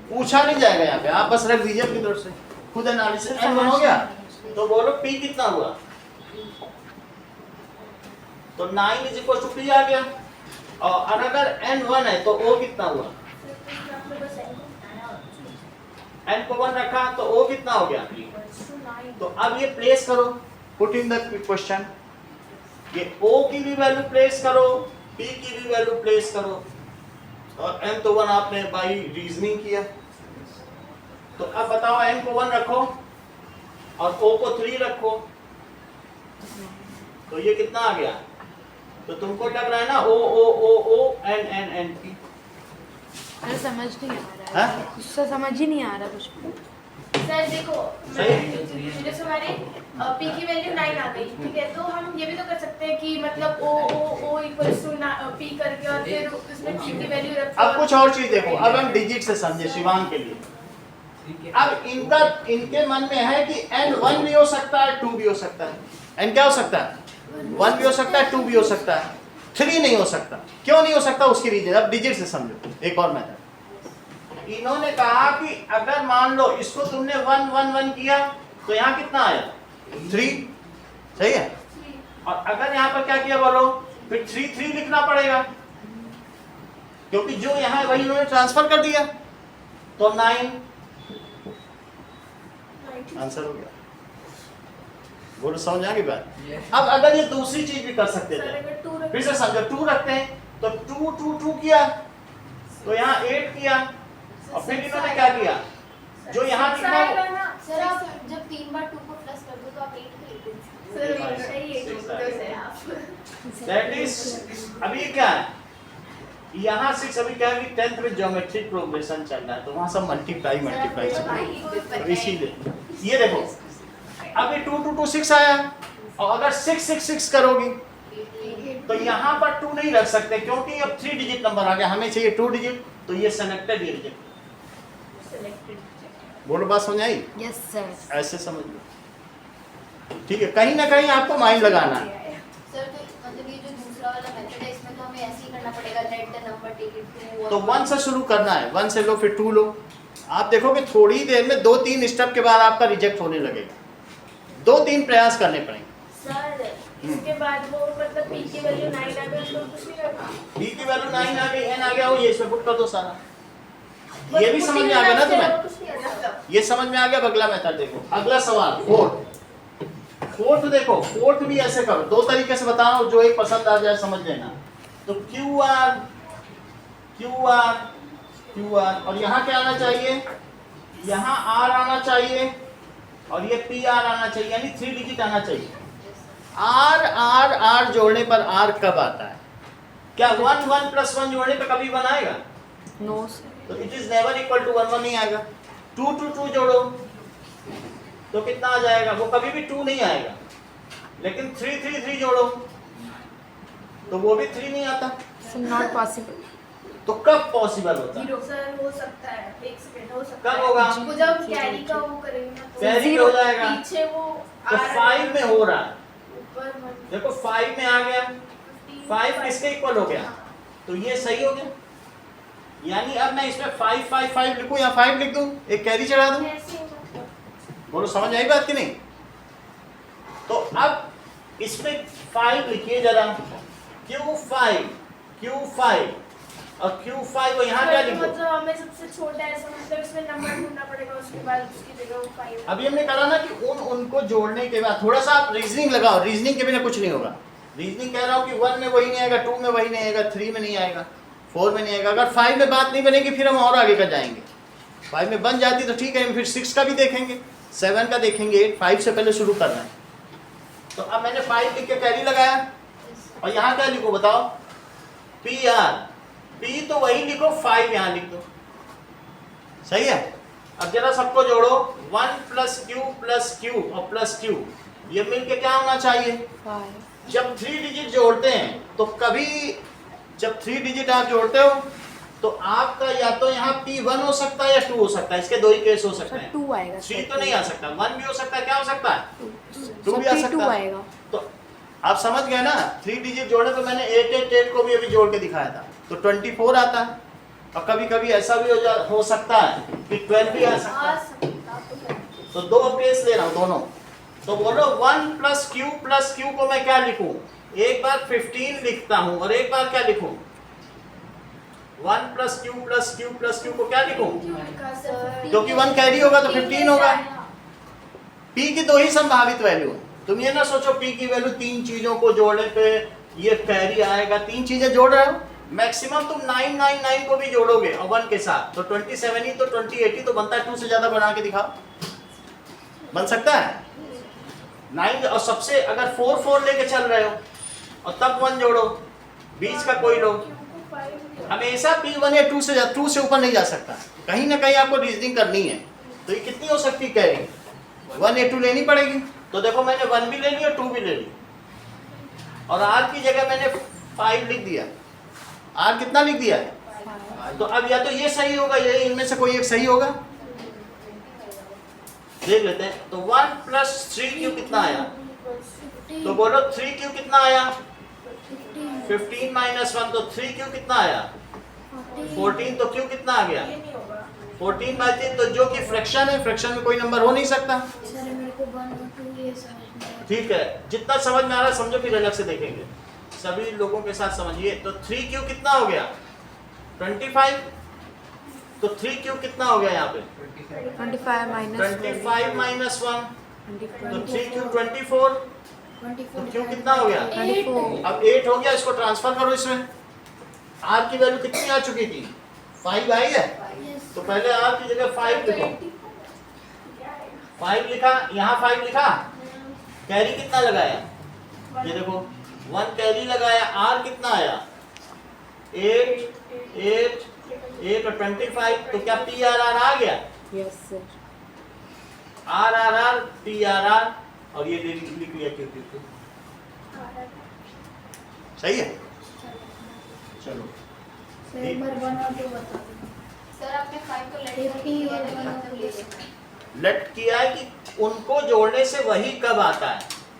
पूछा नहीं जाएगा यहाँ पे, आप बस रख दीजिए अपनी तरफ से, खुद एनालिसिस। n हो गया तो बोलो p कितना हुआ? तो 9 इज इक्वल टू p आ गया। और अगर n 1 है तो o कितना हुआ? n को 1 रखा तो o कितना हो गया? तो अब ये प्लेस करो, पुट इन द क्वेश्चन, ये o की भी वैल्यू प्लेस करो, p की भी वैल्यू प्लेस करो, और n तो 1 आपने बाई रीजनिंग किया। तो अब बताओ n को 1 रखो और o को 3 रखो, तो ये कितना आ गया? तो तुमको लग रहा है ना o o o o n n n p। अरे समझ नहीं आ रहा हाँ? है, उससे समझ ही नहीं आ रहा कुछ। सर देखो सही। जैसे हमारे p की वैल्यू 9 आ गई, ठीक है, तो हम ये भी तो कर सकते हैं कि मतलब o इक्वल्स टू p करके और फिर उसमें p की वैल्यू रखो। अब कुछ और चीज देखो, अब हम डिजिट से समझे शिवांग के लिए। अब इनके मन में है कि n 1 भी हो सकता है 2 भी हो सकता है। n क्या हो सकता है? 1 भी हो सकता है 2 भी हो सकता है, 3 नहीं हो सकता। क्यों नहीं हो सकता उसकी रीजन अब डिजिट से समझो। एक और मेथड, इन्होंने कहा कि अगर मान लो इसको तुमने 1 1 1 किया तो यहाँ कितना आया? 3, सही है। और अगर यहाँ पर क्या किया बोलो, फिर 3 3 लिखना पड़ेगा, क्योंकि जो यहाँ है वही उन्होंने ट्रांसफर कर दिया, तो 9 आंसर हो गया। बोलो समझ आ गई बात? अब अगर ये दूसरी चीज भी कर सकते सर थे, अगर 2 फिर से समझो, 2 रखते हैं तो 2 2 2 किया, तो यहाँ 8 किया, और फिर इन्होंने क्या किया, जो यहाँ लिखा हो, सर आप जब 3 बार 2 को प्लस कर दो तो आप 8 ही लिखोगे। सर सही है से आप। दैट इज अभी क्या है, यहाँ 6 अभी क्या है कि 10th में ज्योमेट्रिक प्रोग्रेशन चल रहा है, तो वहाँ सब मल्टीप्लाई चल रहा है, तो इसीलिए ये देखो अभी 2 2 2 6 आया, और अगर 6 6 6 करोगी तो यहाँ पर 2 नहीं रख सकते, क्योंकि अब 3 डिजिट नंबर आ गया, हमें चाहिए 2 डिजिट, तो ये सेलेक्टेड, ये रिजेक्ट। बोलो बात समझ आई? Yes sir. ऐसे समझ लो, ठीक है। कहीं ना कहीं आपको माइंड लगाना है। सर तो मतलब ये जो दूसरा वाला मेथड है इसमें तो हमें ऐसे ही करना पड़ेगा, let the number take it two. तो 1 से शुरू करना है, 1 से लो फिर 2 लो। आप देखोगे थोड़ी देर में 2-3 स्टेप के बाद आपका रिजेक्ट होने लगेगा, 2-3 प्रयास करने पड़ेंगे। सर इसके बाद वो मतलब p की वैल्यू 9 आ गई, उसको कुछ नहीं करना। b की वैल्यू 9 आ गई, n आ गया, वो ये इसमें पुट कर दो सारा। ये भी समझ में आ गया ना तुम्हें? कुछ नहीं करना। ये समझ में आ गया। अगला मेथड देखो, अगला सवाल फोर्थ देखो, फोर्थ भी ऐसे करो, 2 तरीके से बताओ, जो एक पसंद आ जाए समझ लेना। तो QR और यहाँ क्या आना चाहिए, यहाँ R आना चाहिए, और ये PR आना चाहिए, यानी 3 डिजिट आना चाहिए। R जोड़ने पर R कब आता है? क्या 1 1 + 1 जोड़ने पर कभी 1 आएगा? No sir. तो it is never equal to 1 1 नहीं आएगा। 2 2 2 जोड़ो तो कितना आ जाएगा? वो कभी भी 2 नहीं आएगा। लेकिन 3 3 3 जोड़ो तो वो भी 3 नहीं आता। Sir not possible. तो कब पॉसिबल होता है? सर हो सकता है, एक सेकंड हो सकता कब है। होगा? वो जब कैरी का वो करेंगे ना तो कैरी हो जाएगा। पीछे वो तो 5 में हो रहा है, ऊपर मतलब देखो 5 में आ गया, 5 किसके इक्वल हो गया? तो ये सही हो गया। यानी अब मैं इसमें 5 5 5 लिखूं या 5 लिख दूं, एक कैरी चढ़ा दूं? ऐसे ही मतलब बोलो समझ आई बात कि नहीं? तो अब इसमें 5 लिखिए जरा, Q5 और Q5 और यहाँ क्या लिखो? मतलब हमें सबसे छोटा ऐसा मतलब इसमें नंबर ढूंढना पड़ेगा, उसके बाद उसकी जगह वो 5। अभी हमने कहा ना कि उनको जोड़ने के बाद थोड़ा सा आप रीजनिंग लगाओ, रीजनिंग के बिना कुछ नहीं होगा। रीजनिंग कह रहा हूँ कि 1 में वही नहीं आएगा, 2 में वही नहीं आएगा, 3 में नहीं आएगा, 4 में नहीं आएगा। अगर 5 में बात नहीं बनेगी फिर हम और आगे का जाएंगे। 5 में बन जाती तो ठीक है, फिर 6 का भी देखेंगे, 7 का देखेंगे, 8 5 से पहले शुरू करना है। तो अब मैंने 5 लिख के कैरी लगाया, और यहाँ क्या लिखो बताओ, पी आर, पी तो वही लिखो, 5 यहाँ लिख दो, सही है। अब जरा सबको जोड़ो, 1 + q + q और प्लस q, ये मिलके क्या होना चाहिए? 5 जब 3 डिजिट जोड़ते हैं तो कभी जब 3 डिजिट आप जोड़ते हो तो आपका या तो यहाँ P1 हो सकता है या 2 हो सकता है, इसके दो ही केस हो सकते हैं। 2 आएगा 3 तो नहीं आ सकता, 1 भी हो सकता है, क्या हो सकता है? 2 भी आ सर 2 सकता है। आएगा। तो आप समझ गए ना, 3 डिजिट जोड़े तो मैंने 888 को भी अभी जोड़ के दिखाया था, तो 24 आता है। और कभी कभी ऐसा भी हो सकता है कि 12 भी आ सकता है। तो दो केस ले रहा हूँ दोनों। तो बोलो 1 + q + q को मैं क्या लिखूं? एक बार 15 लिखता हूं और एक बार क्या लिखूं? 1 + q + q + q को क्या लिखूं? क्योंकि 1 कैरी होगा तो 15 होगा। p की दो ही संभावित वैल्यू। तुम ये ना सोचो p की वैल्यू 3 चीजों को जोड़ने पे ये कैरी आएगा। 3 चीजें जोड़ रहे हो, मैक्सिमम तुम 999 को भी जोड़ोगे और 1 के साथ, तो 27 ही तो 28 ही तो बनता है। 2 से ज्यादा बना के दिखाओ, बन सकता है 9। और सबसे अगर 4 लेके चल रहे हो और तब 1 जोड़ो, बीच का कोई लो, हमेशा P1 या 2 से ऊपर नहीं जा सकता। कहीं ना कहीं आपको रीजनिंग करनी है। तो ये कितनी हो सकती है कैरी? 1 या 2 लेनी पड़ेगी। तो देखो मैंने 1 भी ले ली और 2 भी ले ली, और R की जगह मैंने 5 लिख दिया। R कितना लिख दिया है? तो अब या तो ये सही होगा या इनमें से कोई एक सही होगा, देख लेते हैं। तो 1 + 3q कितना आया? तो बोलो 3q कितना आया? 15 - 1, तो 3q कितना आया? 14। तो q कितना आ गया? 14/3। तो जो कि फ्रैक्शन है, फ्रैक्शन में कोई नंबर हो नहीं सकता। ठीक है, जितना समझ में आ रहा है समझो, फिर अलग से देखेंगे। सभी लोगों के साथ समझिए। तो 3q कितना हो गया? 25। तो 3q कितना हो गया यहाँ पे? 25 -1। तो 3q 24। तो q कितना हो गया? 24 अब 8 हो गया, इसको ट्रांसफर करो इसमें। r की वैल्यू कितनी आ चुकी थी? 5 आई है। तो पहले r की जगह 5 लिखो। 5 लिखा, यहाँ 5 लिखा, कैरी कितना लगाया? ये देखो 1 कैरी लगाया। r कितना आया? 8 और 25। तो क्या PRR आ गया? Yes sir. RRR PRR, और ये लिख लिया क्यों। सही है, चलो। सर आपने 5 को लेट किया है कि उनको जोड़ने से वही कब आता है,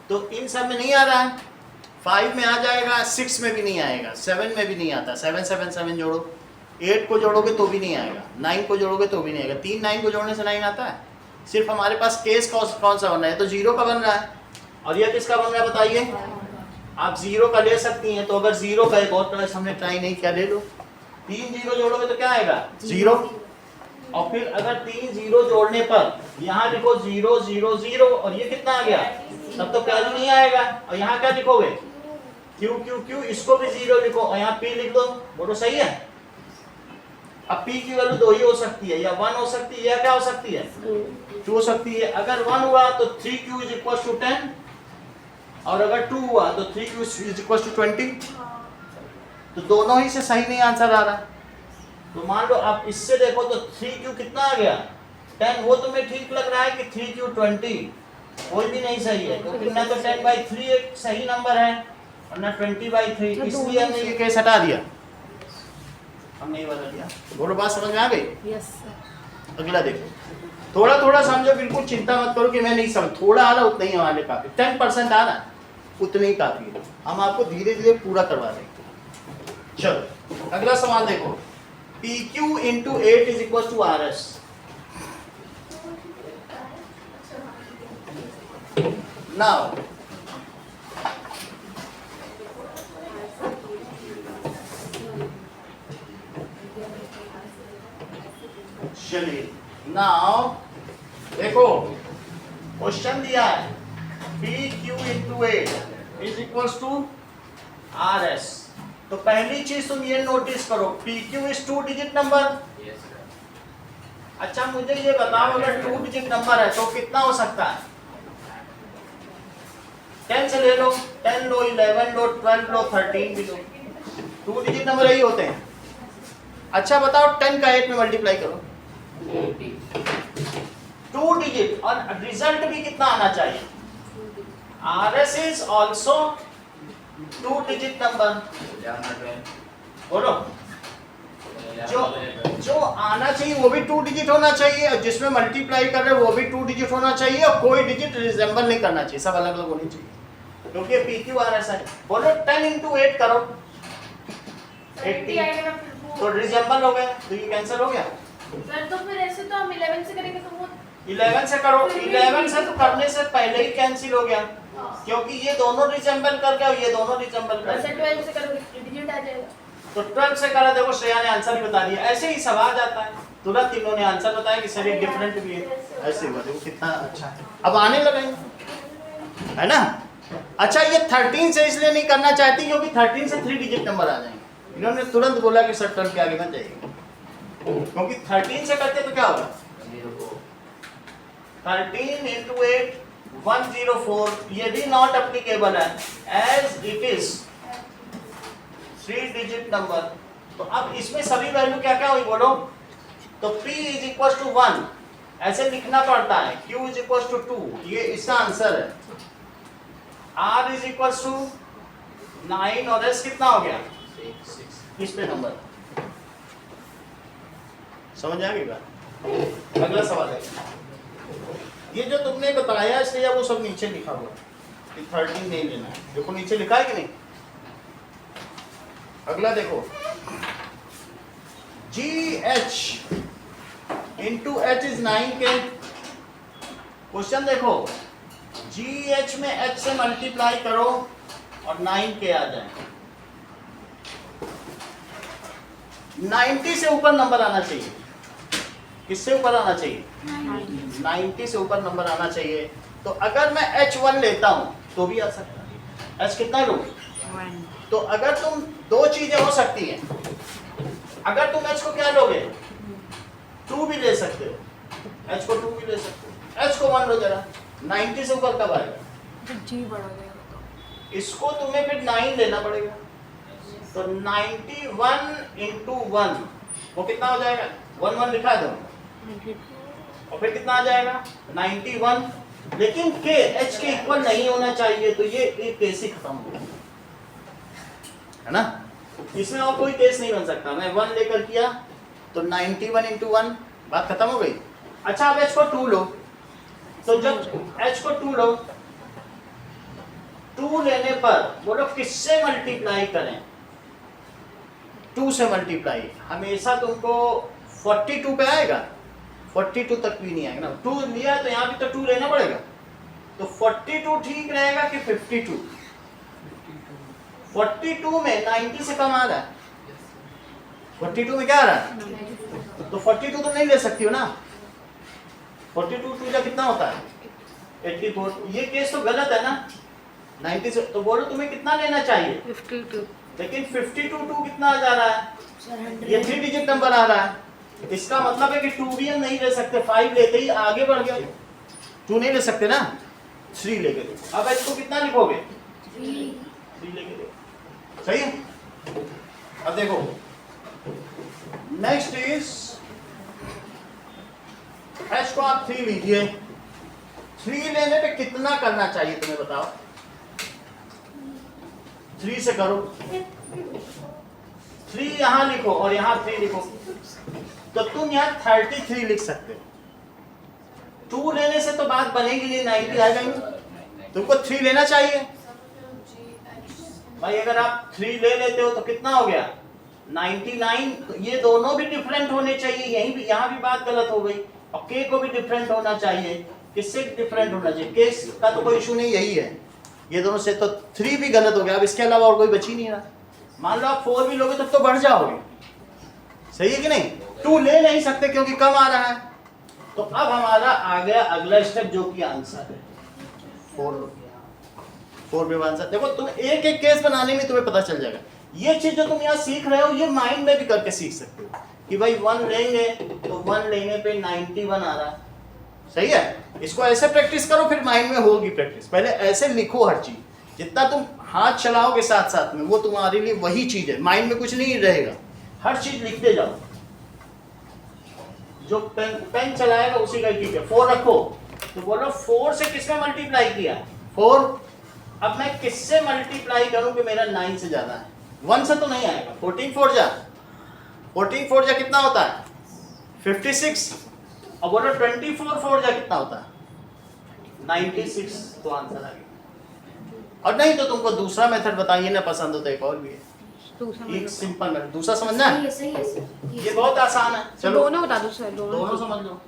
तो इन सब में नहीं आ रहा है। 5 में आ जाएगा, 6 में भी नहीं आएगा, 7 में भी नहीं आता। 7 7 7 जोड़ो, 8 को जोड़ोगे तो भी नहीं आएगा, 9 को जोड़ोगे तो भी नहीं आएगा। 3 9 को जोड़ने से 9 आता है। सिर्फ हमारे पास केस कौन सा बन रहा है? तो 0 का बन रहा है, और यह किसका बन रहा है बताइए? आप 0 का ले सकती हैं। तो अगर 0 का एक और हमने ट्राई नहीं किया, ले लो। 3 0 जोड़ोगे तो क्या आएगा? 0। और फिर अगर 3 0 जोड़ने पर यहाँ लिखो 0 0 0, और ये कितना आ गया? तब तो कैरी नहीं आएगा। और यहाँ क्या लिखोगे? Q Q Q, इसको भी 0 लिखो और यहाँ P लिख दो। बोलो सही है। अब P की वैल्यू 2 ही हो सकती है, या 1 हो सकती है, या क्या हो सकती है? 2 हो सकती है। अगर 1 हुआ तो 3q = 10, और अगर 2 हुआ तो 3q = 20। तो दोनों ही से सही नहीं आंसर आ रहा। तो मान लो आप इससे देखो तो 3q कितना आ गया? 10। वो तुम्हें ठीक लग रहा है कि 3q 20, कोई भी नहीं सही है, क्योंकि ना तो 10/3 एक सही नंबर है और ना 20/3, इसलिए हमने ये केस हटा दिया, हमने ये बदल दिया। बोलो बात समझ में आ गई? Yes sir. अगला देखो, थोड़ा थोड़ा समझो, बिल्कुल चिंता मत करो कि मैं नहीं समझ। थोड़ा आ रहा उतना ही हमारे काफी, 10% आ रहा है उतने ही काफी है। हम आपको धीरे धीरे पूरा करवा देंगे। चलो अगला सवाल देखो, PQ × 8 = RS। नाउ चलिए, नाउ देखो क्वेश्चन दिया है PQ × 8 = RS। तो पहली चीज तुम ये नोटिस करो, PQ इज 2 डिजिट नंबर। अच्छा मुझे ये बताओ, अगर 2 डिजिट नंबर है तो कितना हो सकता है? 10 से ले लो, 10 लो, 11 लो, 12 लो, 13 भी लो, 2 डिजिट नंबर यही होते हैं। अच्छा बताओ 10 का 8 में मल्टीप्लाई करो, 2 डिजिट, और रिजल्ट भी कितना आना चाहिए? RS is also 2 digit number. बोलो, जो आना चाहिए वो भी 2 डिजिट होना चाहिए, और जिसमें मल्टीप्लाई कर रहे हैं वो भी 2 डिजिट होना चाहिए, और कोई डिजिट रिजेंबल नहीं करना चाहिए, सब अलग अलग होनी चाहिए, क्योंकि PQRS है। बोलो 10 into 8 करो, 80, तो रिजेंबल हो गया, तो ये कैंसिल हो गया। सर तो फिर ऐसे तो हम 11 से करेंगे तो वो 11 से करो, 11 से तो करने से पहले ही कैंसिल हो गया, क्योंकि ये दोनों रिजेंबल कर गया और ये दोनों रिजेंबल कर वैसे गया। 12 से करोगे डिजिट आ जाएगा। तो 12 से करा, देखो श्रेया ने आंसर भी बता दिया, ऐसे ही सवाल जाता है, तुरंत इन्होंने आंसर बताया कि सर ये डिफरेंट भी है, ऐसे हुआ, देखो कितना अच्छा है, अब आने लगे है ना। अच्छा ये 13 से इसलिए नहीं करना चाहती क्योंकि 13 से 3 डिजिट नंबर आ जाएंगे, इन्होंने तुरंत बोला कि सर 12 के आगे मत जाइए, क्योंकि 13 से करते तो क्या होगा, 13 into 8 104, ये भी नॉट एप्लीकेबल है, as it is 3 digit number. तो अब इसमें सभी वैल्यू क्या क्या हुई बोलो, तो P इज इक्वल टू 1 ऐसे लिखना पड़ता है, Q इज इक्वल टू 2, ये इसका आंसर है, R इज इक्वल टू 9, और S कितना हो गया 6, इस पे नंबर समझ आ गई बात। अगला सवाल है, ये जो तुमने बताया इसलिए वो सब नीचे लिखा हुआ है कि 13 नहीं लेना है, देखो नीचे लिखा है कि नहीं। अगला देखो, GH into H is 9K। Question देखो, GH में H से मल्टीप्लाई करो और 9K आ जाए, 90 से ऊपर नंबर आना चाहिए, किससे ऊपर आना चाहिए, 90 से ऊपर नंबर आना चाहिए। तो अगर मैं H1 लेता हूं तो भी आ सकता है, H कितना लूं, तो अगर तुम दो चीजें हो सकती हैं, अगर तुम H को क्या लोगे 2 भी ले सकते हो, H को 2 भी ले सकते हो, H को 1 लो जरा, 90 से ऊपर कब आएगा, जी बढ़ गया, इसको तुम्हें फिर 9 लेना पड़ेगा, तो 91 into 1 वो कितना हो जाएगा, 1 लिखा दो, और फिर कितना आ जाएगा 91, लेकिन K H के इक्वल नहीं होना चाहिए, तो ये केस ही खत्म हो गया, है ना, इसमें और कोई केस नहीं बन सकता। मैं 1 लेकर किया तो 91 into 1 बात खत्म हो गई। अच्छा अब H को 2 लो, तो जब H को 2 लो, 2 लेने पर बोलो किससे मल्टीप्लाई करें, 2 से मल्टीप्लाई, हमेशा तुमको 42 पे आएगा, 42 तक भी नहीं आएगा ना, 2 लिया तो यहाँ भी तो 2 लेना पड़ेगा, तो 42 ठीक रहेगा कि 52, 42 में 90 से कम आ रहा है, 42 में क्या आ रहा है, तो 42 तो नहीं ले सकती हो ना, 42 टू जा कितना होता है 84, ये केस तो गलत है ना, 90 से, तो बोलो तुम्हें कितना लेना चाहिए 52, लेकिन 52 टू कितना जा रहा है, ये 3 डिजिट नंबर आ रहा है, इसका मतलब है कि 2 भी हम नहीं ले सकते, 5 लेते ही आगे बढ़ गए, 2 नहीं ले सकते ना, 3 लेके देखो, अब इसको कितना लिखोगे 3 लेके देखो, सही है। अब देखो नेक्स्ट इज H को आप 3 लीजिए, 3 लेने पे कितना करना चाहिए तुम्हें बताओ, 3 से करो, 3 यहां लिखो और यहां 3 लिखो, तो तुम यहां 33 लिख सकते हो, 2 लेने से तो बात बनेगी नहीं, 90 आ जाएंगे, तुमको 3 लेना चाहिए भाई, अगर आप 3 ले लेते हो तो कितना हो गया 99, तो ये दोनों भी डिफरेंट होने चाहिए, यहीं भी यहाँ भी बात गलत हो गई, और K को भी डिफरेंट होना चाहिए, किससे डिफरेंट होना चाहिए, केस का तो कोई इशू नहीं, यही है, ये दोनों से तो 3 भी गलत हो गया, अब इसके अलावा और कोई बची नहीं रहा, मान लो आप 4 भी लोगे तब तो बढ़ जाओगे, सही है कि नहीं, 2 ले नहीं सकते क्योंकि कम आ रहा है, तो अब हमारा आ गया अगला स्टेप जो कि आंसर है 4 में आंसर। देखो तुम एक एक केस बनाने में तुम्हें पता चल जाएगा, ये चीज जो तुम यहाँ सीख रहे हो ये माइंड में भी करके सीख सकते हो कि भाई 1 लेंगे तो 1 लेने पे 91 आ रहा है, सही है, इसको ऐसे प्रैक्टिस करो फिर माइंड में होगी प्रैक्टिस। पहले ऐसे लिखो हर चीज, जितना तुम हाथ चलाओगे साथ साथ में वो तुम्हारे लिए वही चीज है, माइंड में कुछ नहीं रहेगा, हर चीज लिखते जाओ। जो पेन चलाएगा उसी का ठीक है। 4 रखो तो बोलो 4 से किसमें मल्टीप्लाई किया 4, अब मैं किससे मल्टीप्लाई करूं कि मेरा 9 से ज्यादा है, 1 से तो नहीं आएगा। 14 4 जा कितना होता है 56, अब बोलो 24 4 जा कितना होता है 96, तो आंसर आ गया। और नहीं तो तुमको दूसरा मेथड बताइए ना पसंद हो तो एक और भी है, एक सिंपल मेथड दूसरा समझना है, सही है सर। ये बहुत आसान है। चलो दोनों बता दो सर, दोनों समझ लो।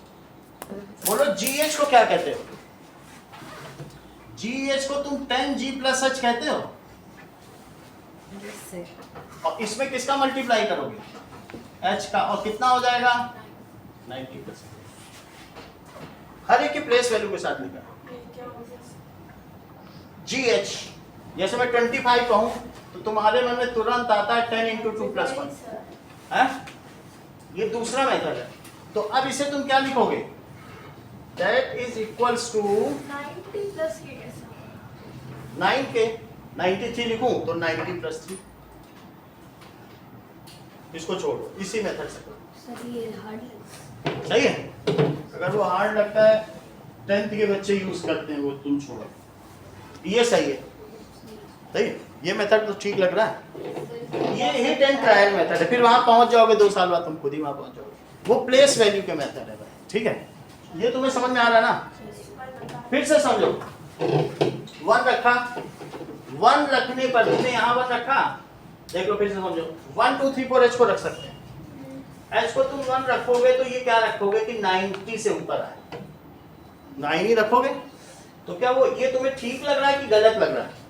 बोलो GH को क्या कहते हो, GH को तुम 10G प्लस H कहते हो, और इसमें किसका मल्टीप्लाई करोगे H का, और कितना हो जाएगा 90%। हर एक की प्लेस वैल्यू के साथ लिखा GH, जैसे मैं 25 कहूं तो तुम्हारे मन में तुरंत आता है 10 × 2 + 1 है, ये दूसरा मेथड है। तो अब इसे तुम क्या लिखोगे, that is equals to 90 plus के कैसा 9 के 93 लिखूं तो 90 + 3, इसको छोड़ो, इसी मेथड से करो। सर ये हार्ड सही है, अगर वो हार्ड लगता है 10th के बच्चे यूज करते हैं वो तुम छोड़ो, ये सही है। सही है, ये मेथड तो ठीक लग रहा है, ये हिट एंड ट्रायल मेथड है, फिर वहां पहुंच जाओगे 2 साल बाद तुम खुद ही वहां पहुंच जाओगे, वो प्लेस वैल्यू के मेथड है भाई। ठीक है, ये तुम्हें समझ में आ रहा है ना, फिर से समझो। 1 रखा, 1 रखने पर तुमने यहाँ 1 रखा, देख लो फिर से समझो, 1 2 3 4 H को रख सकते हैं, H को तुम 1 रखोगे तो ये क्या रखोगे कि 90 से ऊपर आए, 9 ही रखोगे, तो क्या वो ये तुम्हें ठीक लग रहा है कि गलत लग रहा है,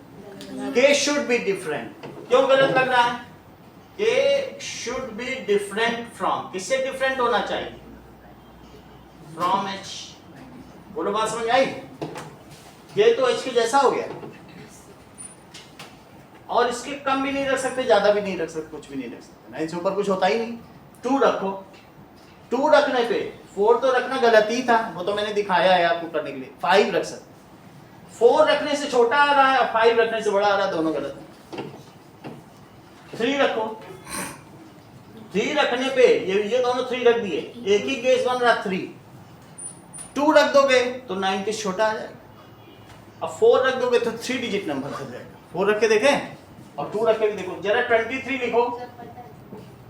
K शुड बी डिफरेंट, क्यों गलत लग रहा है, K should be different from, किससे डिफरेंट होना चाहिए, फ्रॉम H। बोलो बात समझ आई, ये तो H के जैसा हो गया, और इसके कम भी नहीं रख सकते, ज्यादा भी नहीं रख सकते, कुछ भी नहीं रख सकते ना, इससे ऊपर कुछ होता ही नहीं। 2 रखो, 2 रखने पे 4 तो रखना गलत ही था, वो तो मैंने दिखाया है आपको करने के लिए, 5 रख सकते, 4 रखने से छोटा आ रहा है और 5 रखने से बड़ा आ रहा है, दोनों गलत है। 3 रखो, 3 रखने पे ये दोनों 3 रख दिए, एक ही केस बन रहा 3, 2 रख दोगे तो 90 छोटा आ जाएगा, अब 4 रख दोगे तो 3 डिजिट नंबर आ जाएगा। 4 रख के देखें और 2 रख के भी देखो, जरा 23 लिखो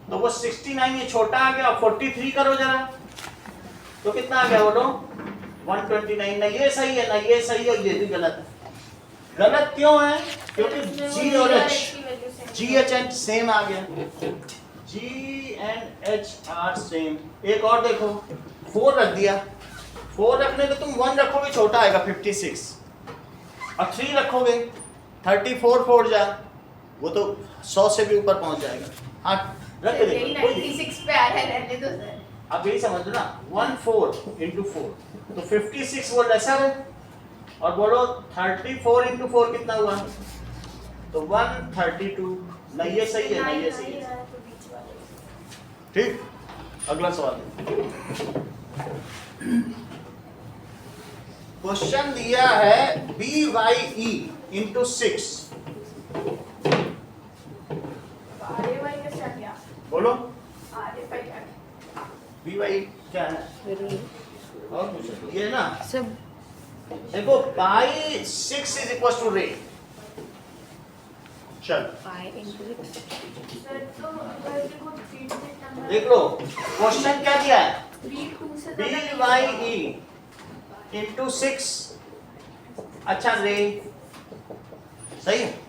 तो वो 69 ये छोटा आ गया, और 43 करो जरा तो कितना आ गया, बोलो 129। ना ये सही है ना ये सही है, ये भी गलत है। गलत क्यों है, क्योंकि G और H, GH एंड सेम आ गया, G and H are same. एक और देखो, 4 रख दिया, 4 रखने पे तुम 1 रखोगे छोटा आएगा 56, और 3 रखोगे 34 4 जा, वो तो 100 से भी ऊपर पहुंच जाएगा। हाँ रख के यही देखो, 96 पे आ रहा है, रहने दो सर। अब यही समझ ना, 1 4 × 4 तो 56 वो लेसर है, और बोलो 34 × 4 कितना हुआ, तो 132। ना ये सही है ना ये सही है, ठीक। अगला सवाल, क्वेश्चन दिया है BYE × 6, RAY का क्या क्या बोलो RAY क्या BYE क्या है, और पूछो ये ना, सब देखो बाई 6 इज इक्वल टू रे, चल पाई इंटू 6 सर, तो अगर देखो 3 डिजिट नंबर देख लो क्वेश्चन क्या दिया है, B2 से BYE × 6, अच्छा रे, सही है।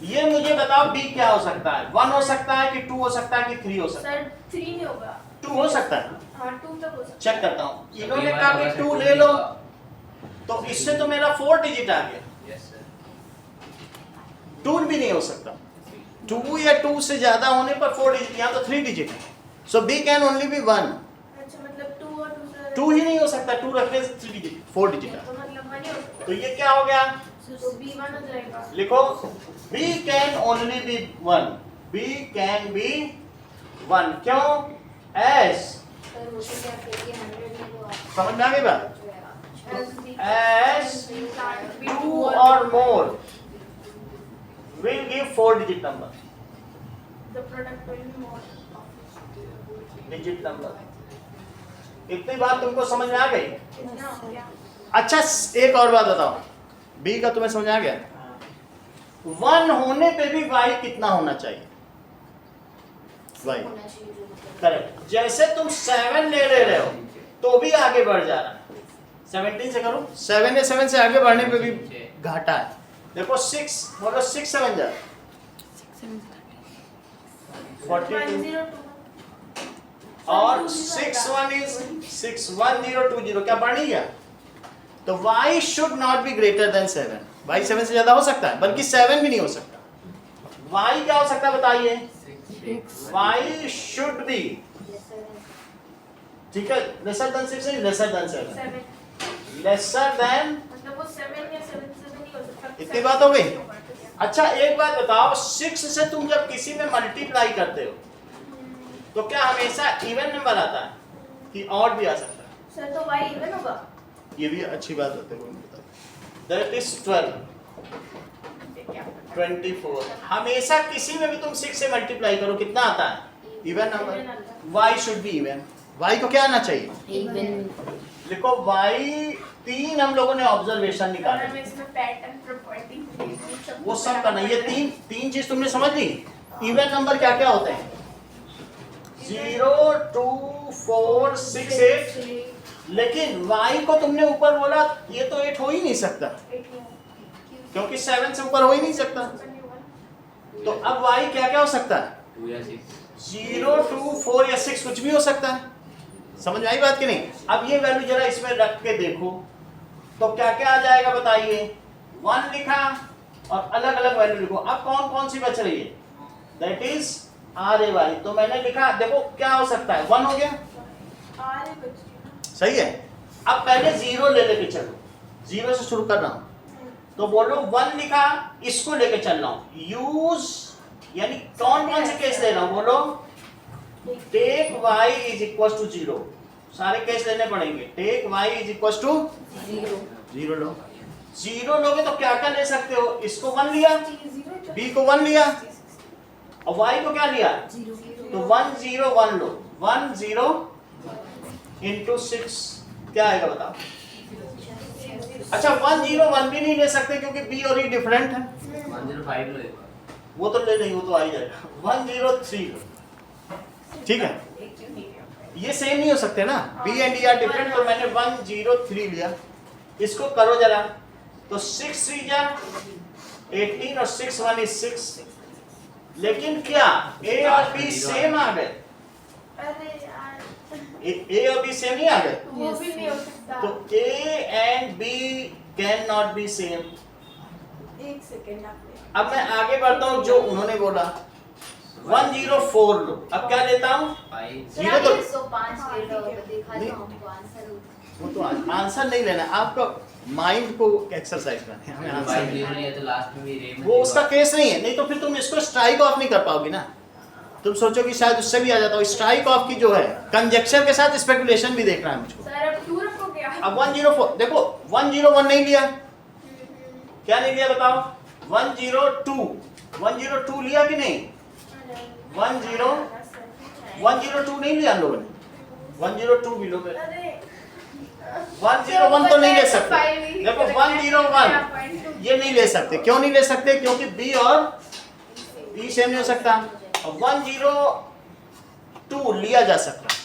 ये मुझे बताओ B क्या हो सकता है, 1 हो सकता है कि 2 हो सकता है कि 3 हो सकता है, सर 3 नहीं होगा, 2 हो सकता है, हाँ 2 तक हो सकता चेक करता हूँ। इन्होंने कहा कि 2 ले लो, तो इससे तो मेरा 4 डिजिट आ गया, 2 भी नहीं हो सकता, 2 या 2 से ज्यादा होने पर 4 डिजिट, यहाँ तो 3 डिजिट है, सो B कैन ओनली बी 1। अच्छा मतलब 2 और दूसरा 2 ही नहीं हो सकता, 2 रखने से 3 डिजिट 4 डिजिट है, तो मतलब 1 ही हो सकता तो ये क्या हो गया, तो B1 हो जाएगा। लिखो B can only be 1, B can be 1, क्यों, S सर होते क्या फिर ये 100 में वो समझ में आ गई बात, as 2 or more will give 4 digit number. The product will be more. Digit number. इतनी बात तुमको समझ में आ गई? कितना हो गया? अच्छा एक और बात बताओ, बी का तुम्हें समझ आ गया? 1 होने पे भी y कितना होना चाहिए? y होना चाहिए जो मतलब करेक्ट। जैसे तुम 7 ले रहे हो तो भी आगे बढ़ जा रहा है। 17 से करो, 7 या 7 से आगे बढ़ने पे भी घाटा है। देखो 6 बोलो, 6 7 जा 42 102. और 6 1 इज 6 1 0 2 0, क्या बढ़ नहीं गया? तो y should not be greater than 7। y 7 से ज्यादा हो सकता है, बल्कि 7 भी नहीं हो सकता। y क्या हो सकता है बताइए? y शुड बी, ठीक है, लेसर देन 6 नहीं, लेसर देन 7, 7. Lesser than. मतलब वो 7 या 7 से नहीं हो सकता. इतनी बात हो गई? अच्छा एक बात बताओ, 6 से तुम जब किसी में मल्टीप्लाई करते हो तो क्या हमेशा इवन नंबर आता है कि ऑड भी आ सकता है? सर तो y इवन होगा. ये भी अच्छी बात होती है। That is 12 24। हमेशा किसी में भी तुम 6 से मल्टीप्लाई करो कितना आता है? Even number. y should be even. y को क्या आना चाहिए? इवन। देखो y 3 हम लोगों ने ऑब्जर्वेशन निकाले, हमें इसमें पैटर्न प्रॉपर्टी वो सब करना। ये तीन चीज तुमने समझ ली। इवन नंबर क्या क्या होते हैं? 0 2 4 6 8। लेकिन y को तुमने ऊपर बोला, ये तो 8 हो ही नहीं सकता, क्योंकि 7 से ऊपर हो ही नहीं सकता। तो अब y क्या क्या हो सकता है? 2 या 6, 0 2 4 या 6 कुछ भी हो सकता है। समझ में आई बात कि नहीं? अब ये वैल्यू जरा इसमें रख के देखो तो क्या क्या आ जाएगा बताइए। 1 लिखा और अलग अलग वैल्यू लिखो। अब कौन कौन सी बच रही है? That is are a Y. तो मैंने लिखा, देखो क्या हो सकता है, 1 हो गया, सही है। अब पहले 0 ले लेके चलो, 0 से शुरू कर रहा हूं, तो बोलो 1 लिखा, इसको लेके चल रहा हूं। यूज यानी कौन कौन से केस ले रहा हूं? बोलो take y is equal to 0। सारे केस लेने पड़ेंगे। Take y is equal to 0 लो। 0 लोगे तो क्या क्या ले सकते हो? इसको 1 लिया, b को 1 लिया और y को क्या लिया? तो 1 0 1 लो। 1 0 इंटू 6 क्या आएगा बताओ? अच्छा 1 0 1 भी नहीं ले सकते क्योंकि b और e डिफरेंट है। 105 लो एक बार। वो तो ले लेंगे, वो तो आ ही जाएगा। 1 0 3 लो, ठीक है। ये सेम नहीं हो सकते ना, b and e are different. तो मैंने 1 0 3 लिया। इसको करो जरा, तो 6 3 जा 18 और 6 1 इज 6। लेकिन क्या a और b सेम आ गए? अरे यार a और b सेम नहीं आ गए? वो भी नहीं हो सकता. तो a and b can not B same. एक सेकंड आपने. अब मैं आगे बढ़ता हूँ, जो उन्होंने बोला 1 0 4 लो। अब क्या लेता हूँ? 5 जीरो तो 105 ले लो, देखा नहीं। तो हमको आंसर वो तो आंसर नहीं लेना, आपका माइंड को एक्सरसाइज करना है, हमें आंसर 5 नहीं। 0 लिया तो लास्ट में भी रे में वो उसका केस नहीं है, नहीं तो फिर तुम इसको स्ट्राइक ऑफ नहीं कर पाओगे ना। तुम सोचोगे शायद उससे भी आ जाता हो। स्ट्राइक ऑफ की जो है कंजक्शन के साथ स्पेकुलेशन भी देखना है मुझको। सर अब 2 रखो क्या? अब 1 0 4 देखो, 1 0 1 नहीं लिया, क्या नहीं लिया बताओ? 1 0 2 1 0 2 लिया कि नहीं? 1 0 1 0 2 नहीं लिया हम लोगों ने। 1 0 2 भी लो। अरे 1 0 1 तो नहीं ले सकते। देखो 1 0 1 ये नहीं ले सकते। क्यों नहीं ले सकते? क्योंकि b और e सेम नहीं हो सकता। और 1 0 2 लिया जा सकता है,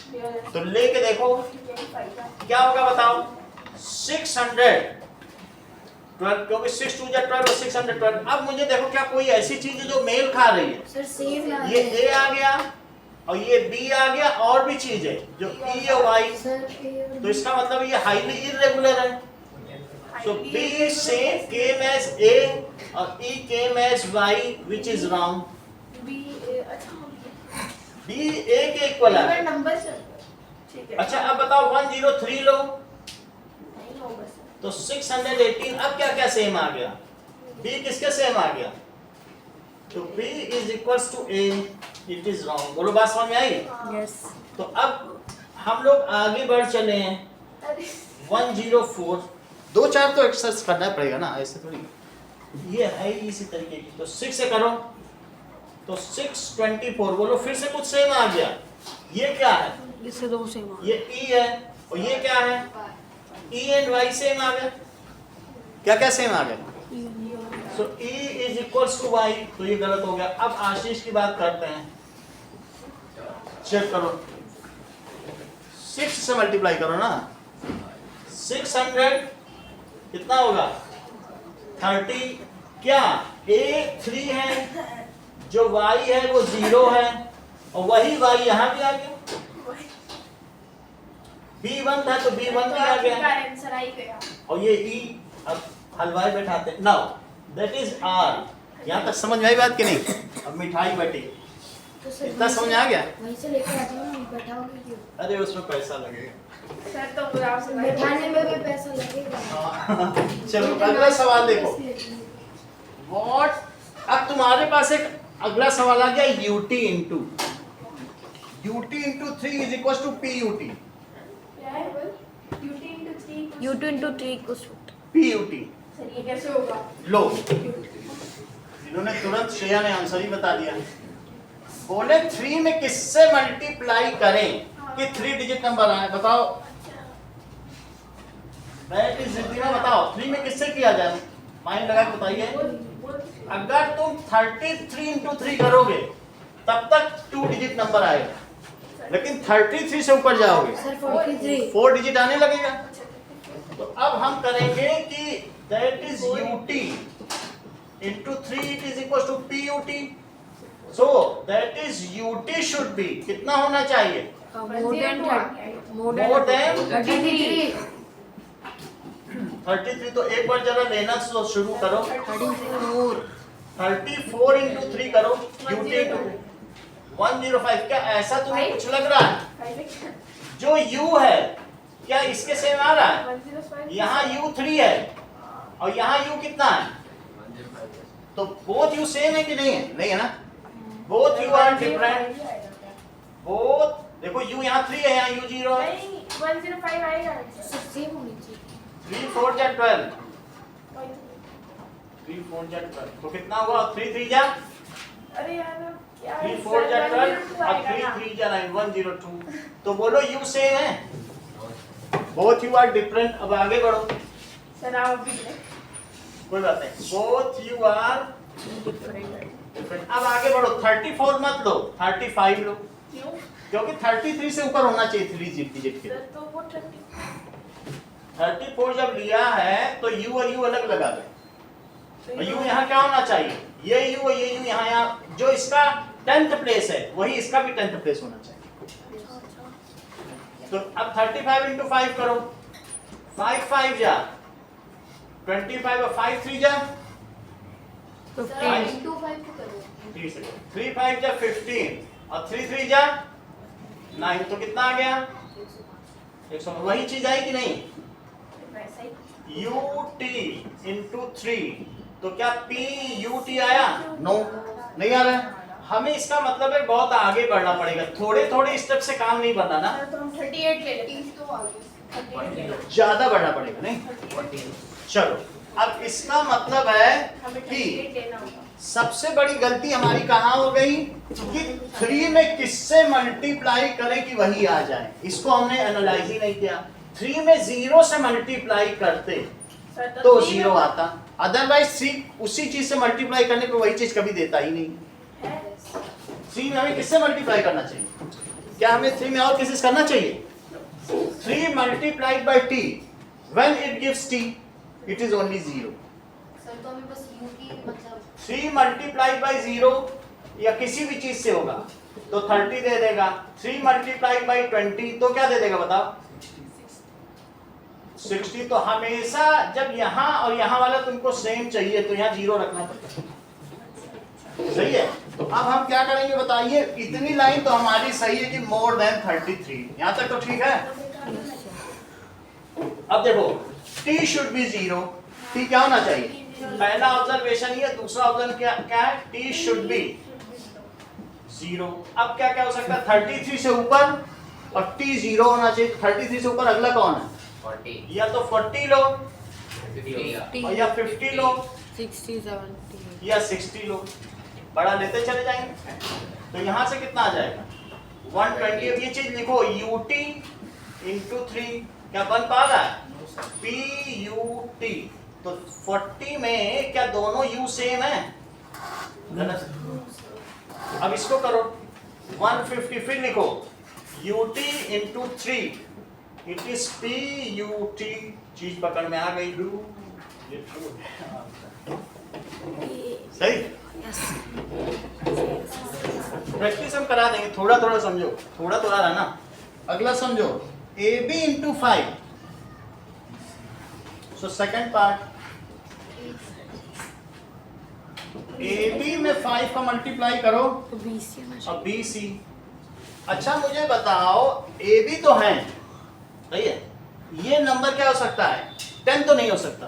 तो लेके देखो क्या होगा बताओ? 612, क्योंकि 6 2 12 और 612। अब मुझे देखो क्या कोई ऐसी चीज है जो मेल खा रही है? सर सेम है। ये a आ गया और ये b आ गया, और भी चीज है जो e और y। तो इसका मतलब ये हाईली इरेगुलर है। So b same came as a और e came as y, which is wrong. b a के इक्वल है। नंबर सर ठीक है. अच्छा अब बताओ 1 0 3 लो, नहीं होगा सर. तो 618। अब क्या क्या सेम आ गया? b किसके सेम आ गया? तो b is equals to a, it is wrong. बोलो बात समझ में आई? यस। तो अब हम लोग आगे बढ़ चले हैं। अरे 104, 2-4 तो एक्सरसाइज करना पड़ेगा ना, ऐसे थोड़ी। ये है इसी तरीके की, तो 6 से करो तो 624। बोलो फिर से कुछ सेम आ गया। ये क्या है? इससे दो सेम ये E है और ये क्या है? E एंड Y सेम आ गया। क्या क्या सेम आ गया? So E is equals to Y, तो ये गलत हो गया। अब आशीष की बात करते हैं, चेक करो। 6 से मल्टीप्लाई करो ना, 600 कितना होगा? 30। क्या A 3 है, जो Y है वो 0 है, और वही Y यहाँ भी आ गया। B1 था तो B1 भी आ गया, आंसर आई गया। और ये E। अब हलवाई बैठाते हैं। Now that is R। यहाँ तक समझ में आई बात कि नहीं? अब मिठाई बटी, तो सर इतना समझ आ गया? वहीं से लेकर आ जाओ ना, बैठाओगे क्यों? अरे उसमें पैसा लगेगा। सर तो बुरा से बैठाने में भी पैसा लगेगा। चलो अगला सवाल देखो। What? अब तुम्हारे पास एक अगला सवाल आ गया, UT into 3 is equal to PUT। U2 into 3 equals PUT sir ये कैसे होगा? लो, इन्होंने तुरंत श्रेया ने आंसर ही बता दिया। बोले 3 में किससे मल्टीप्लाई करें कि 3 डिजिट नंबर आए? बताओ, बैठ इस जिद्दी में बताओ, 3 में किससे किया जाए? माइंड लगा के बताइए। अगर तुम 33 इंटू 3 करोगे तब तक 2 डिजिट नंबर आएगा, लेकिन 33 से ऊपर जाओगे सर 43। 4 डिजिट आने लगेगा। तो अब हम करेंगे कि that is UT into 3 it is equal to PUT। So that is UT should be कितना होना चाहिए? more More than 33 33। तो एक बार जरा लेना तो शुरू करो। 34 इंटू 3 करो, UT इंटू 105। क्या ऐसा तुम्हें कुछ लग रहा है? जो U है क्या इसके सेम आ रहा है? यहाँ U3 है और यहाँ U कितना है? तो बोथ U सेम है कि नहीं है? नहीं है ना, both U are different. Both देखो U यहाँ 3 है, यहाँ U 0 है। 105 आएगा। सेम होनी चाहिए। 3 4 जा 12, 3 4 जा 12, तो कितना हुआ? 3 3 जा अरे यार क्या 3 4 जा 12 और 3 3 जा 9, 102। तो बोलो U सेम है, बोथ U आर डिफरेंट। अब आगे बढ़ो, सर आप भी कोई बात नहीं, बोथ U आर डिफरेंट। अब आगे बढ़ो, 34 मत लो, 35 लो, क्यों? क्योंकि 33 से ऊपर होना चाहिए 3 डिजिट के। सर तो वो 30 34 जब लिया है तो U और U अलग लगा दो। और U यहाँ क्या होना चाहिए? ये U और ये U यहाँ जो इसका 10th प्लेस है वही इसका भी 10th प्लेस होना चाहिए। तो अब 35 इंटू 5 करो, 5 5 जा 25 और 5 3 जा सर इंटू 5 को करो। 3 5 जा 15 और 3 3 जा 9। तो कितना आ गया? 100। वही चीज आई कि नहीं? वैसा ही। UT इंटू 3, तो क्या PUT आया? नो, नहीं आ रहा है। हमें इसका मतलब है बहुत आगे बढ़ना पड़ेगा, थोड़े थोड़े स्टेप से काम नहीं बनना ना, सर तो हम 38 ले लेते हैं। तो आ गया 38 ले लो। ज्यादा बढ़ना पड़ेगा। नहीं, चलो अब इसका मतलब है हमें कि 38 लेना होगा। सबसे बड़ी गलती हमारी कहाँ हो गई कि 3 में किससे मल्टीप्लाई करें कि वही आ जाए। इसको हमने एनालाइज ही नहीं किया। 3 में 0 से मल्टीप्लाई करते सर तो 3 0 आता, अदरवाइज 3 उसी चीज से मल्टीप्लाई करने पे वही चीज कभी देता ही नहीं। है। 3 में हमें किससे मल्टीप्लाई करना चाहिए? क्या हमें 3 में और किसी से करना चाहिए? 3 multiplied by t, when it gives t, it is only 0. Sir तो हमें बस U की मतलब 3 multiplied by 0 या किसी भी चीज से होगा तो 30 दे देगा। 3 multiplied by 20 तो क्या दे देगा बताओ? 60। तो हमेशा जब यहाँ और यहाँ वाला तुमको सेम चाहिए तो यहाँ 0 रखना पड़ेगा। सही है। तो अब हम क्या करेंगे बताइए? इतनी लाइन तो हमारी सही है कि मोर देन 33, यहाँ तक तो ठीक है। अब देखो t शुड बी 0, t क्या होना चाहिए? पहला ऑब्जर्वेशन ये, दूसरा ऑब्जर्वेशन क्या है? t should be 0। अब क्या क्या हो सकता है? 33 से ऊपर और t 0 होना चाहिए। 33 से ऊपर अगला कौन है? 40 या तो 40 लो 50 हो गया और या 50 लो 60 70 या 60 लो, बड़ा लेते चले जाएंगे। तो यहाँ से कितना आ जाएगा 120। अब ये चीज लिखो ut इंटू 3 क्या बन पा रहा है put। तो 40 में क्या दोनों u सेम है? गलत। अब इसको करो 150, फिर लिखो ut into 3 it is put। चीज पकड़ में आ गई। ये true है। सही। प्रैक्टिस हम करा देंगे, थोड़ा थोड़ा समझो, थोड़ा थोड़ा रहना। अगला समझो ab into 5। So second part ab में 5 का मल्टीप्लाई करो तो 20 ही होना और bc। अच्छा मुझे बताओ ab तो है, सही है, ये नंबर क्या हो सकता है 10 तो नहीं हो सकता।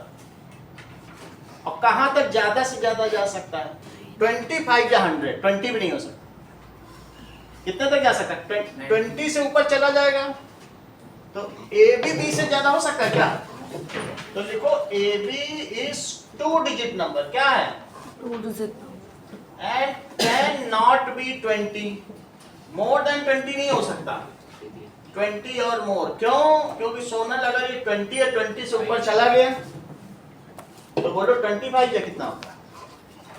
और कहां तक ज्यादा से ज्यादा जा सकता है 25 या 100, 20 भी नहीं हो सकता। कितने तक जा सकता है 20 से ऊपर चला जाएगा। तो ए बी बी से ज्यादा हो सकता है क्या? तो लिखो A B is 2 digit number, क्या है 2 digit and can not be 20। More than 20 नहीं हो सकता, 20 और मोर। क्यों? क्योंकि सोनल अगर ये 20 या 20 से ऊपर चला गया तो बोलो 25 या कितना होता है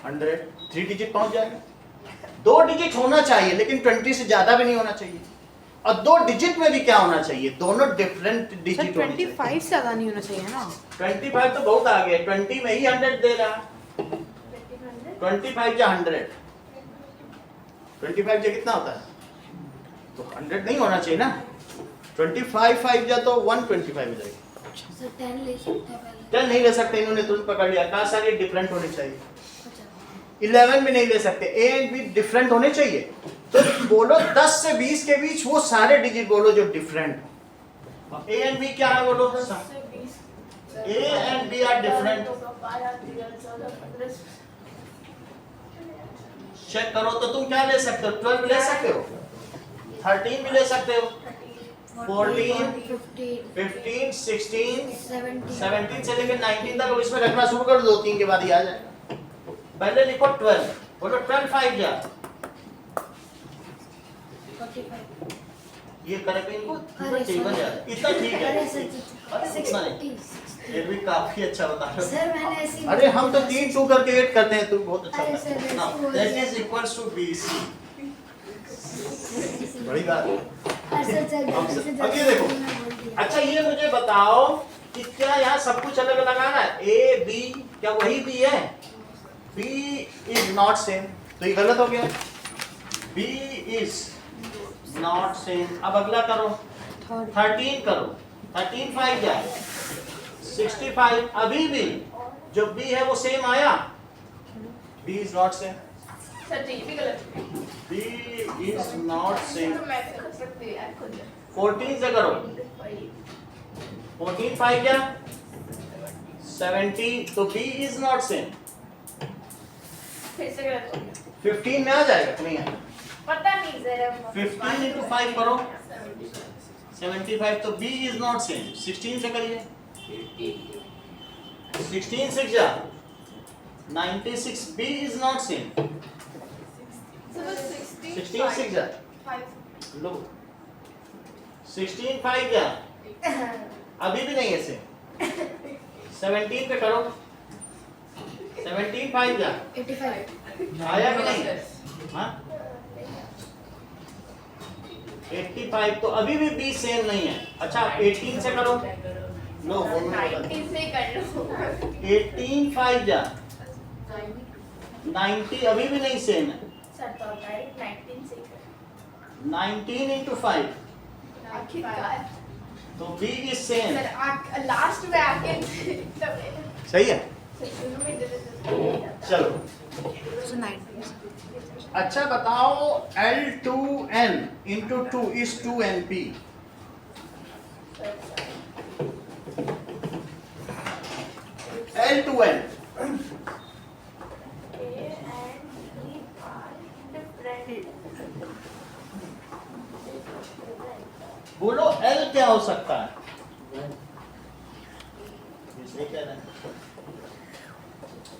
100, 3 डिजिट पहुंच जाएगा। 2 डिजिट होना चाहिए लेकिन 20 से ज्यादा भी नहीं होना चाहिए। और 2 डिजिट में भी क्या होना चाहिए, दोनों डिफरेंट डिजिट होने चाहिए। 25 से ज्यादा नहीं होना चाहिए ना। 25 तो बहुत आ गया, 20 में ही 100 दे रहा है। 25 या 100, 25 या कितना होता है तो 100 नहीं होना चाहिए ना। 25 5 या तो 125 हो जाएगी। सर 10 ले सकते हैं पहले। 10 नहीं ले सकते, इन्होंने तुरंत पकड़ लिया। कहा सारे डिफरेंट होने चाहिए। 11 भी नहीं ले सकते, ए एंड बी डिफरेंट होने चाहिए। तो बोलो 10 से 20 के बीच वो सारे डिजिट बोलो जो डिफरेंट हो। ए एंड बी क्या है बोलो? A and B are different. Check करो तो तुम क्या ले सकते हो 12 ले सकते हो, 13 भी ले सकते हो, 14 15 16 17 से लेकर 19 तक। इसमें रखना शुरू कर दो, 2-3 के बाद ही आ जाएगा। पहले लिखो 12, बोलो 12 5 जा। ये करेक्ट इनको चाहिए बन जाए, इतना ठीक है। अरे इतना नहीं, ये भी काफी अच्छा बता रहे हो। सर मैंने ऐसी अरे हम तो 3 2 करके 8 करते हैं, तू बहुत अच्छा अरे करता सर, है। ऐसे हो दैट जाए। Is equals to BC। बड़ी बात है। अब ये देखो, अच्छा ये मुझे बताओ कि क्या यहाँ सब कुछ अलग अलग आ रहा है? A B क्या वही B है? B इज नॉट सेम, तो ये गलत हो गया। B is not same. अब अगला करो 13 करो, 13 5 जाए 65। अभी भी जो B है वो सेम आया, B is not same. Sir ये भी गलत है। B is not same. तो मैं कर सकती हूँ यार खुद। 14 से करो, 14 5 क्या 17, तो B इज नॉट सेम। फिर से गलत हो गया। 15 में आ जाएगा कि नहीं आएगा? पता नहीं सर। 15 into 5 करो 75, तो B इज नॉट सेम। 16 से करिए, 16 6 जा 96, B इज नॉट सेम। 16 6 जा लो, 16 5 जा अभी भी नहीं है सेम। 17 पे करो, 17 5 जा 85 आया कि नहीं? हाँ 85, तो अभी भी B सेम नहीं है। अच्छा 18 से करो, लो 19 से कर लो। 18 5 जा 90, अभी भी नहीं सेम है। सर तो डायरेक्ट 19 से कर। 19 into 5, आखिरकार तो B is same. Sir last में आके सही है, शुरू में डिलीट चलो। So 90 अच्छा बताओ L2N into 2 is 2NP। L2N बोलो L क्या हो सकता है? ये कह रहे हैं।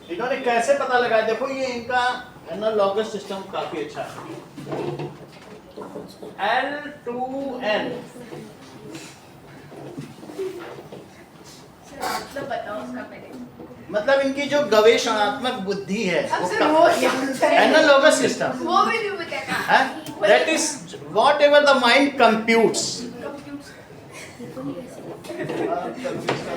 इन्होंने कैसे पता लगाया, देखो ये इनका एनालॉगस सिस्टम काफी अच्छा है। L2N मतलब बताओ उसका पहले। मतलब इनकी जो गवेषणात्मक बुद्धि है अब सर वो क्या होता है? एनालॉगस सिस्टम वो भी नहीं बताना। है, that is whatever the mind computes. Sir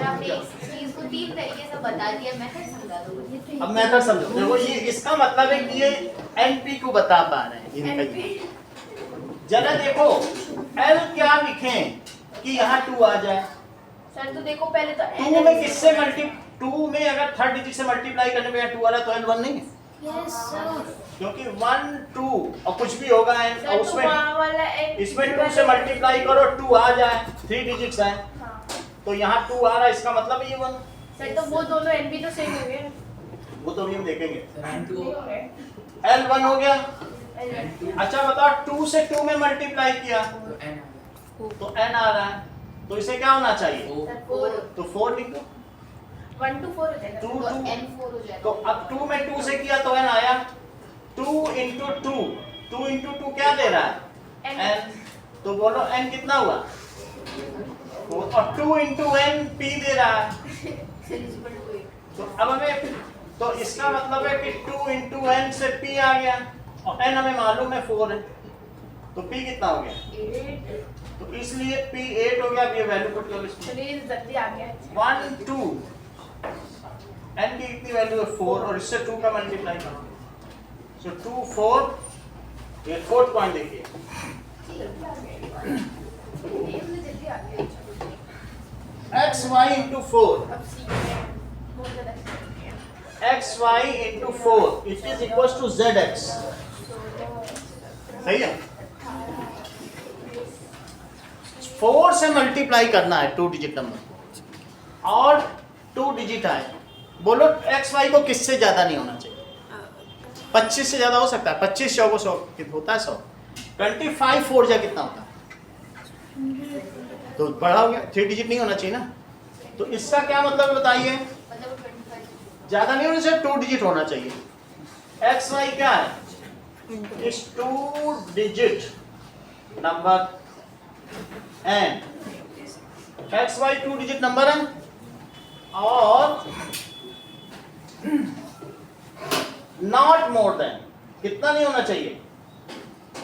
आपने इस चीज को 3 तरीके से बता दिया, मेथड समझा दो मुझे। अब मेथड समझो, देखो ये इसका मतलब है कि ये एनपी को बता पा रहे हैं इनका ये। जरा देखो एल क्या लिखें कि यहाँ 2 आ जाए। सर तो देखो पहले तो 2 में किससे टू में अगर थर्ड डिजिट से मल्टीप्लाई करने पे 2 आ रहा है तो L1 नहीं है, यस सर। क्योंकि 1 2 और कुछ भी होगा और सर तो उसमें वहाँ वाला इसमें 2 से मल्टीप्लाई करो 2 आ जाए, 3 डिजिट्स हैं हाँ। तो यहाँ 2 आ रहा है, इसका मतलब ये 1। सर तो वो दोनों एनबी तो सेम हो गए। वो तो अभी हम देखेंगे। नहीं हो गए। L1 हो गया। L1। अच्छा बताओ 2 से 2 में मल्टीप्लाई किया तो n आ रहा है, तो इसे क्या होना चाहिए? सर 4 तो 4 लिख दो। 1 to 4 हो जाएगा। 2 तो 2 N4 हो जाएगा। तो अब 2 में 2 से किया तो n आया। 2 into 2 2 into 2 क्या दे रहा है? N। n। तो बोलो n कितना हुआ? और 2 into n p दे रहा है। तो अब हमें, तो इसका मतलब है कि 2 into n से p आ गया और n हमें मालूम है 4 है, तो p कितना हो गया? 8। तो इसलिए p 8 हो गया। अब ये वैल्यू पुट करो इसमें। चलिए जल्दी आ गया। 1 2 n की कितनी वैल्यू है? 4 और इससे 2 का मल्टीप्लाई करो। सो 2 4, ये फोर्थ पॉइंट देखिए। जल्दी आ गया। xy into 4 अब सीखते हैं। बहुत ज़्यादा सीखते हैं। xy into 4 it is equals to zx। सही है? 4 से मल्टीप्लाई करना है 2 डिजिट नंबर और 2 डिजिट आए। बोलो xy को किससे ज्यादा नहीं होना चाहिए? 25 से ज्यादा हो सकता है? 25 100 को 100 होता है 100। 25 4 जा कितना होता है? तो बड़ा हो गया, 3 डिजिट नहीं होना चाहिए ना। तो इसका क्या मतलब बताइए? मतलब 25। ज्यादा नहीं होना चाहिए, 2 डिजिट होना चाहिए। xy क्या है? इस 2 digit number and xy 2 digit number है और नॉट मोर देन, कितना नहीं होना चाहिए?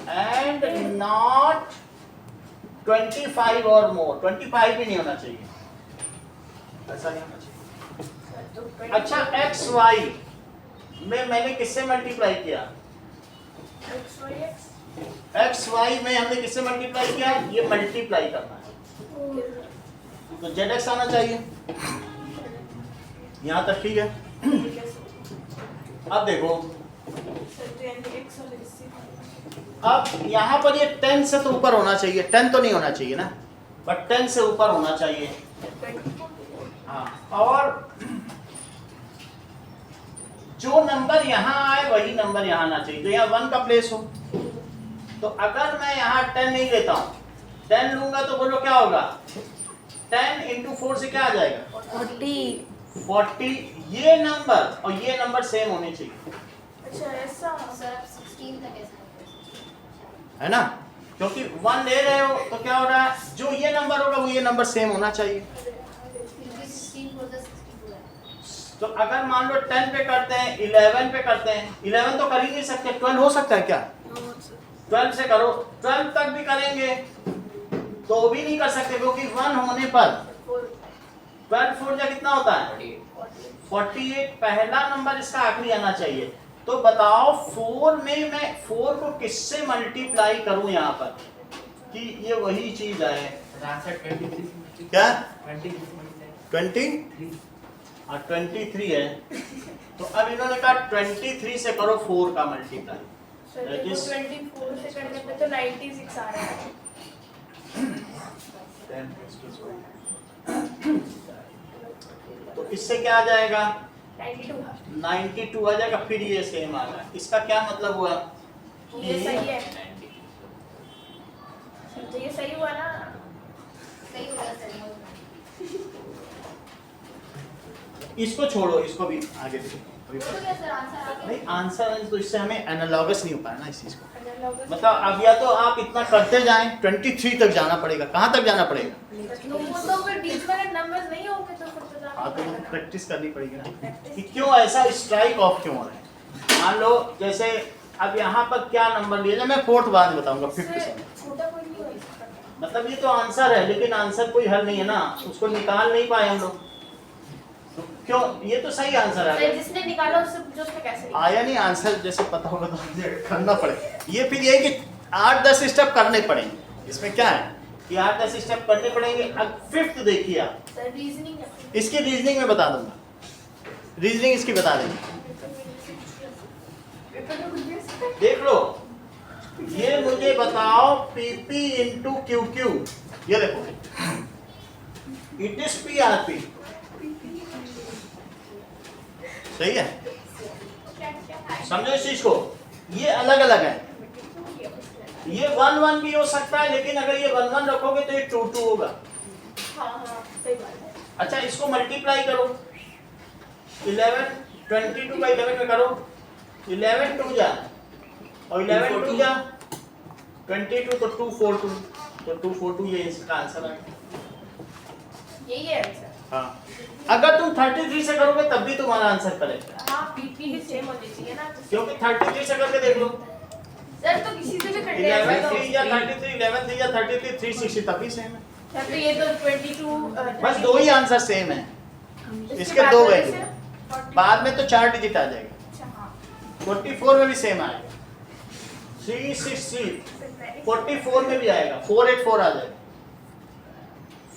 एंड नॉट 25 और मोर, 25 भी नहीं होना चाहिए, ऐसा नहीं होना चाहिए। तो अच्छा xy में मैंने किससे मल्टीप्लाई किया? xy में हमने किससे मल्टीप्लाई किया? ये मल्टीप्लाई करना है तो zx आना चाहिए। यहाँ तक ठीक है? अब देखो, अब यहाँ पर ये 10 से तो ऊपर होना चाहिए, 10 तो नहीं होना चाहिए ना, बट 10 से ऊपर होना चाहिए। हाँ, और जो नंबर यहाँ आए वही नंबर यहाँ आना चाहिए। तो यहाँ 1 का प्लेस हो, तो अगर मैं यहाँ 10 नहीं लेता हूँ, 10 लूंगा तो बोलो क्या होगा? 10 into 4 से क्या आ जाएगा? 40। ये नंबर और ये नंबर सेम होने चाहिए, अच्छा ऐसा। सर आप 16 तक ऐसा है ना? क्योंकि 1 ले रहे हो तो क्या हो रहा है? जो ये नंबर होगा वो ये नंबर सेम होना चाहिए। क्योंकि 16 4 62 है। तो अगर मान लो 10 पे करते हैं, 11 पे करते हैं, 11 तो कर ही नहीं सकते, 12 हो सकता है क्या? 12 से करो, 12 तक भी करेंगे तो भी नहीं कर सकते, क्योंकि 1 होने पर 12 4 जा कितना होता है? 48। पहला नंबर इसका आखिरी आना चाहिए। तो बताओ 4 में मैं 4 को किससे मल्टीप्लाई करूं यहाँ पर कि ये वही चीज आए? क्या 20? हाँ 23 है। तो अब इन्होंने कहा 23 से करो 4 का मल्टीप्लाई। सर देखो 24 से करने पे तो 96 आ रहा है। तो इससे क्या आ जाएगा? 92। 92 आ जाएगा, फिर ये सेम आ रहा है। इसका क्या मतलब हुआ? ये सही है। तो ये सही हुआ ना? सही हो गया सर। इसको छोड़ो, इसको भी आगे देखो अभी तो क्या सर आंसर आ गया? नहीं आंसर है तो इससे हमें एनालॉगस नहीं हो पाया ना इस चीज को। मतलब अब या तो आप इतना करते जाएं 23 तक जाना पड़ेगा। कहाँ तक जाना पड़ेगा? तो वो तो फिर डिफरेंट नंबर्स नहीं होंगे तो फिर तो जाना हाँ तो पड़ेगा। प्रैक्टिस करनी पड़ेगी ना कि क्यों ऐसा स्ट्राइक ऑफ क्यों हो रहा है। मान लो जैसे अब यहाँ पर क्या नंबर लिया जाए, मैं फोर्थ बाद में बताऊंगा, फिफ्थ इससे से। छोटा कोई नहीं हो सकता। मतलब ये तो आंसर है लेकिन आंसर कोई हल नहीं है ना, उसको निकाल नहीं पाए हम लोग। तो क्यों, ये तो सही आंसर तो है। जिसने निकाला उससे पूछो उसने कैसे निकाला? आया नहीं आंसर, जैसे पता होगा तो करना पड़ेगा। ये फिर ये कि 8-10 स्टेप करने पड़ेंगे। इसमें क्या है कि 8-10 स्टेप करने पड़ेंगे। अब फिफ्थ देखिए आप, सर रीजनिंग है। इसकी रीजनिंग में बता दूंगा, रीजनिंग इसकी बता देंगे। पेपर में कुछ भी हो सकता है। देख लो, ये मुझे बताओ पीपी इंटू क्यू क्यू, ये देखो it is P R P, सही है? समझो इस चीज को, ये अलग अलग है। ये 1-1 भी हो सकता है लेकिन अगर ये 1-1 रखोगे तो ये 2-2 होगा। हाँ हाँ सही बात है। अच्छा इसको मल्टीप्लाई करो, 11 22 का 11 में करो, 11 2 जा और 11 2 जा 22 तो 242, तो 242 ये इसका आंसर है। यही है आंसर। हाँ अगर तुम 33 से करोगे तब भी तुम्हारा आंसर करेक्ट है, हाँ पीपी भी सेम होनी चाहिए ना। क्योंकि 33 से करके देख लो, सर तो किसी से भी कर ले 11 3 या 33, 11 3 या 33, 360 तभी सेम है। सर तो ये तो 22 बस दो ही आंसर सेम है, इसके दो वैल्यू, बाद में तो 4 डिजिट आ जाएगा। अच्छा हाँ 44 में भी सेम आएगा, 360 44 में भी आएगा, 484 आ जाएगा,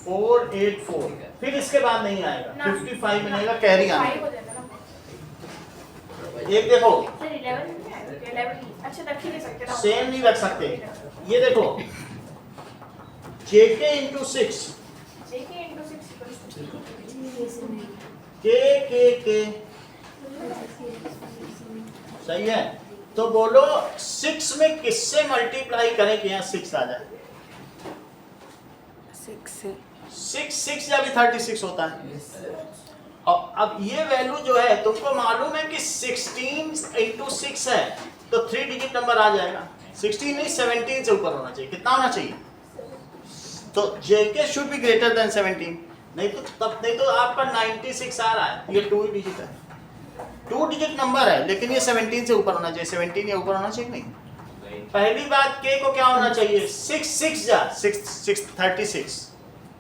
484, फिर इसके बाद नहीं आएगा, 55 में नहीं आएगा, कैरी आना। 5 हो जाएगा ना। एक देखो सर 11 नहीं आएगा, 11 अच्छा रख ही नहीं सकते ना। सेम नहीं रख सकते, ये देखो JK इंटू 6 JK into 6 के सही है। तो बोलो 6 में किससे मल्टीप्लाई करें कि यहाँ 6 आ जाए? 6 या भी 36 होता है। और अब ये वैल्यू जो है तुमको मालूम है कि 16 इंटू 6 है तो 3 डिजिट नंबर आ जाएगा। 16 नहीं 17 से ऊपर होना चाहिए। कितना होना चाहिए? तो JK should be greater than 17, नहीं तो आपका 96 आ रहा है, ये 2 डिजिट है, 2 डिजिट नंबर है लेकिन ये 17 से ऊपर होना चाहिए। 17 या ऊपर होना चाहिए नहीं। पहली बात K को क्या होना चाहिए? 6 जा 6 36,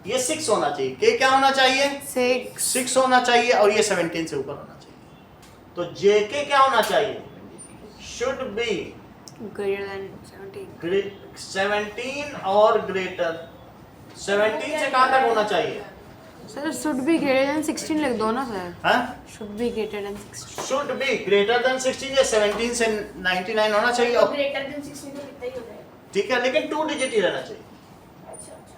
ये 6 होना चाहिए। K क्या होना चाहिए? 6 होना चाहिए और ये 17 से ऊपर होना चाहिए। तो JK क्या होना चाहिए? शुड बी greater than 17 और ग्रेटर। 17 से कहाँ तक होना चाहिए? Sir should be greater than 16 लिख दो ना सर। हाँ? should be greater than 16 should be greater than 16 या 17 से 99 होना चाहिए। तो और ग्रेटर देन 16 तो कितना ही हो जाएगा। ठीक है लेकिन 2 डिजिट ही रहना चाहिए। अच्छा अच्छा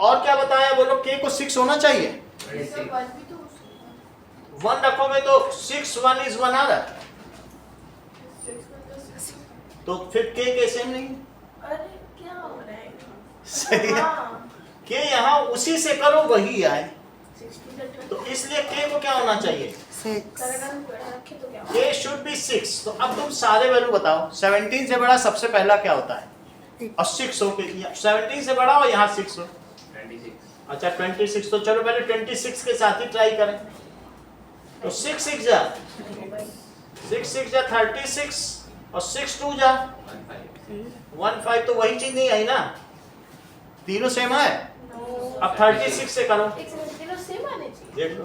और क्या बताया? बोलो K को 6 होना चाहिए। तो 1 भी तो उसमें 1 रखोगे तो 6 1 is 1 आ रहा है, तो फिर K के सेम नहीं है। अरे क्या हो रहा है? सही है। हाँ K यहाँ उसी से करो वही आए, 16 तो इसलिए K को क्या होना चाहिए? 6 रखे तो क्या K शुड बी 6। तो अब तुम सारे वैल्यू बताओ, 17 से बड़ा सबसे पहला क्या होता है? और 6 हो के 17 से बड़ा और यहाँ 6 हो। 26 अच्छा 26, तो चलो पहले 26 के साथ ही ट्राई करें। तो 6 6 जा 36 और 6 2 जा 15, तो वही चीज नहीं आई ना, तीनों सेम है। अब 36 से करो, एक सेकंड तीनों सेम आने चाहिए। देख लो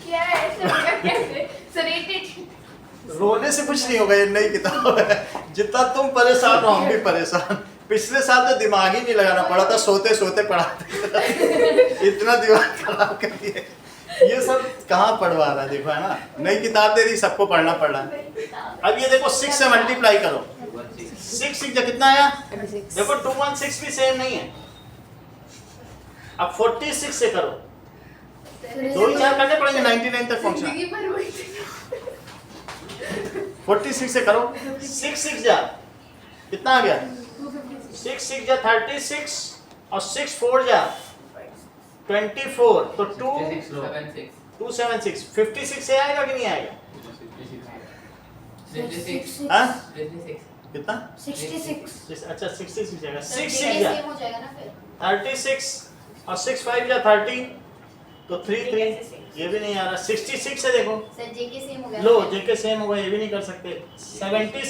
क्या है ऐसे होगा कैसे? सर 88 रोने से कुछ नहीं होगा, ये नई किताब है। जितना तुम परेशान हो हम भी परेशान। पिछले साल तो दिमाग ही नहीं लगाना पड़ा था, सोते सोते पढ़ाते इतना दिमाग खराब कर दिए। ये सब कहाँ पढ़वा रहा है, देखो है ना, नई किताब दे दी, सबको पढ़ना पड़ रहा है। अब ये देखो 6 से मल्टीप्लाई करो, 6 6 कितना आया? देखो 216 भी सेम नहीं है। अब 46 से करो, 2 ही 4 करने पड़ेंगे 99 तक पहुंचना। जिंदगी भर वही चीज़। 46 से करो, 6 6 जा कितना आ गया? 6 6 जा 36 और 6 4 जा 24 तो 76 276 56 से आएगा कि नहीं आएगा? 56 हाँ? 56 कितना? 66 अच्छा 66 जाएगा। सर 6 ये 6 जा सेम हो जाएगा ना फिर 36 और 6 5 जा 30 तो 3 3 ये भी नहीं आ रहा। 66 है देखो, सर जे के सेम हो गया लो ना? जेके सेम होगा, ये भी नहीं कर सकते। 76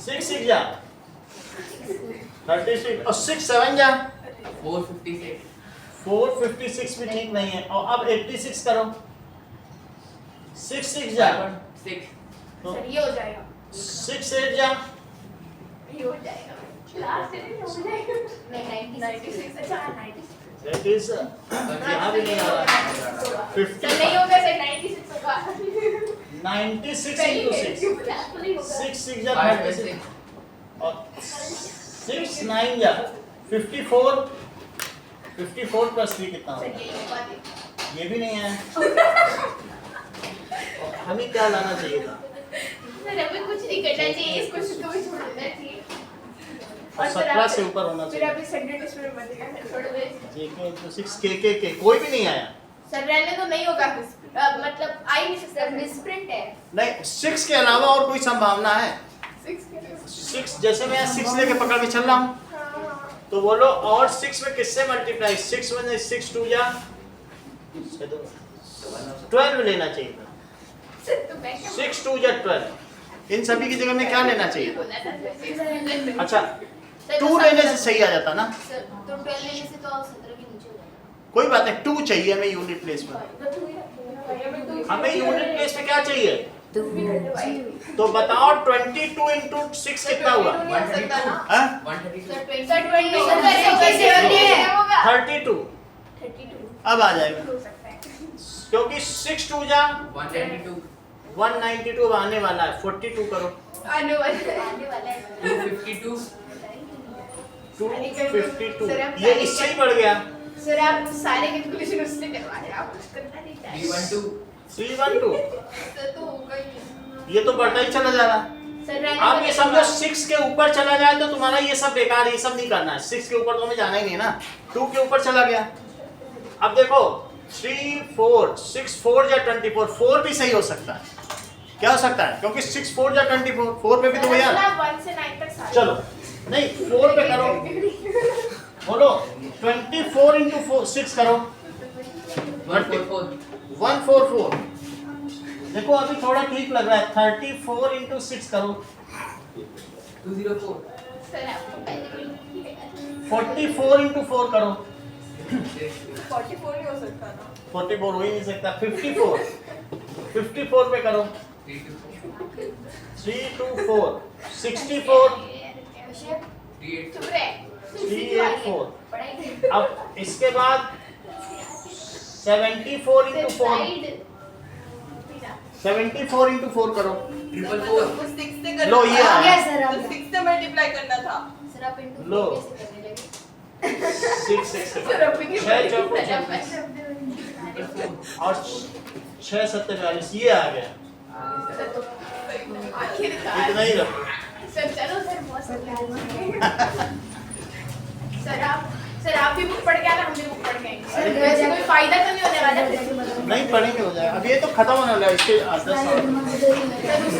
6 6 जा 36 और 6 7 जा 456 456 भी ठीक नहीं है। और अब 86 करो 6 6 जा 6 तो सर ये हो जाएगा 6 8 जा ये हो जाएगा लास्ट में हो जाएगा नहीं 96 96 अच्छा 96 दैट इज यहाँ भी नहीं आ रहा। 50 सर नहीं होगा सर 96 होगा 96 into 6 6 6 जा 36 और 6 9 जा 54 54 प्लस 3 कितना सर होगा? ये होगा देखो ये भी नहीं है। और हमें क्या लाना चाहिए था? सर अभी कुछ नहीं करना चाहिए, इस क्वेश्चन को भी छोड़ देना चाहिए। और सर 17 आप- से ऊपर होना फिर चाहिए। अभी सेकंड टेस्ट में बनेगा सर छोड़ दे। जेके into 6 के कोई भी नहीं आया। सर रहने तो नहीं होगा मतलब आ ही नहीं सकता सर मिसप्रिंट है नहीं 6 के अलावा और कोई संभावना है? 6 जैसे मैं 6 लेके पकड़ के चल रहा हूँ तो बोलो और 6 में किससे मल्टीप्लाई? 6 में 6 2 जा 12 लेना चाहिए था। सर तो मैं क्या 6 2 जा 12। इन सभी की जगह में क्या लेना चाहिए? बोला था सर? अच्छा 2 लेने से सही आ जाता ना। सर तो 12 लेने से तो 17 के नीचे हो जाएगा कोई बात नहीं 2 चाहिए हमें यूनिट प्लेस में। हमें यूनिट प्लेस में क्या चाहिए? तो बताओ 22 into 6 कितना हुआ? हाँ? 132 सर 20 सर 20 सर कैसे होगा? 32 अब आ जाएगा हो सकता है क्योंकि 6 2 जा 192 192 अब आने वाला है। 42 करो आने वाला है। आने वाला है 252 252 सर, अब ये इससे ही बढ़ गया। सर आप सारे कैलकुलेशन उससे करवा रहे हैं, आप कुछ करना नहीं चाहिए 312 312 सर तो होगा ही ये तो बढ़ता ही चला जा रहा। सर रहने आप दो, ये समझो 6 के ऊपर चला जाए तो तुम्हारा ये सब बेकार है, ये सब नहीं करना है। 6 के ऊपर तो हमें जाना ही नहीं है ना। 2 के ऊपर चला गया। अब देखो 3 4 6 4 या 24 4 भी सही हो सकता है। क्या हो सकता है? क्योंकि 6 4 या 24 4 पे भी तो भैया 1 से 9 तक सारे चलो नहीं 4 पे करो। बोलो 24 into 4 6 करो 144 144। देखो अभी थोड़ा ठीक लग रहा है। 34 into 6 करो 204 सर आपको पहले भी 44 into 4 करो 44 नहीं हो सकता ना 44 हो ही नहीं सकता। 54 पे करो 324 324 64 38 चुप रहे 384। पढ़ाई की अब इसके बाद 74 into 4 74 into 4 करो। 444 लो ये आ गया। सर अब सर आप इनटू लो। कैसे करने लगे 6 6 सर अभी की 6 चौको 24 और 6 7 42 ये आ गया। आखिरकार इतना ही रखो। सर चलो सर बहुत सर आप भी बुक पढ़ के आना, हम भी बुक पढ़ के आएंगे। अरे वैसे कोई फायदा तो नहीं होने वाला। नहीं पढ़ेंगे हो जाएगा। अब ये तो खत्म होने वाला है इसके 10 साल। सर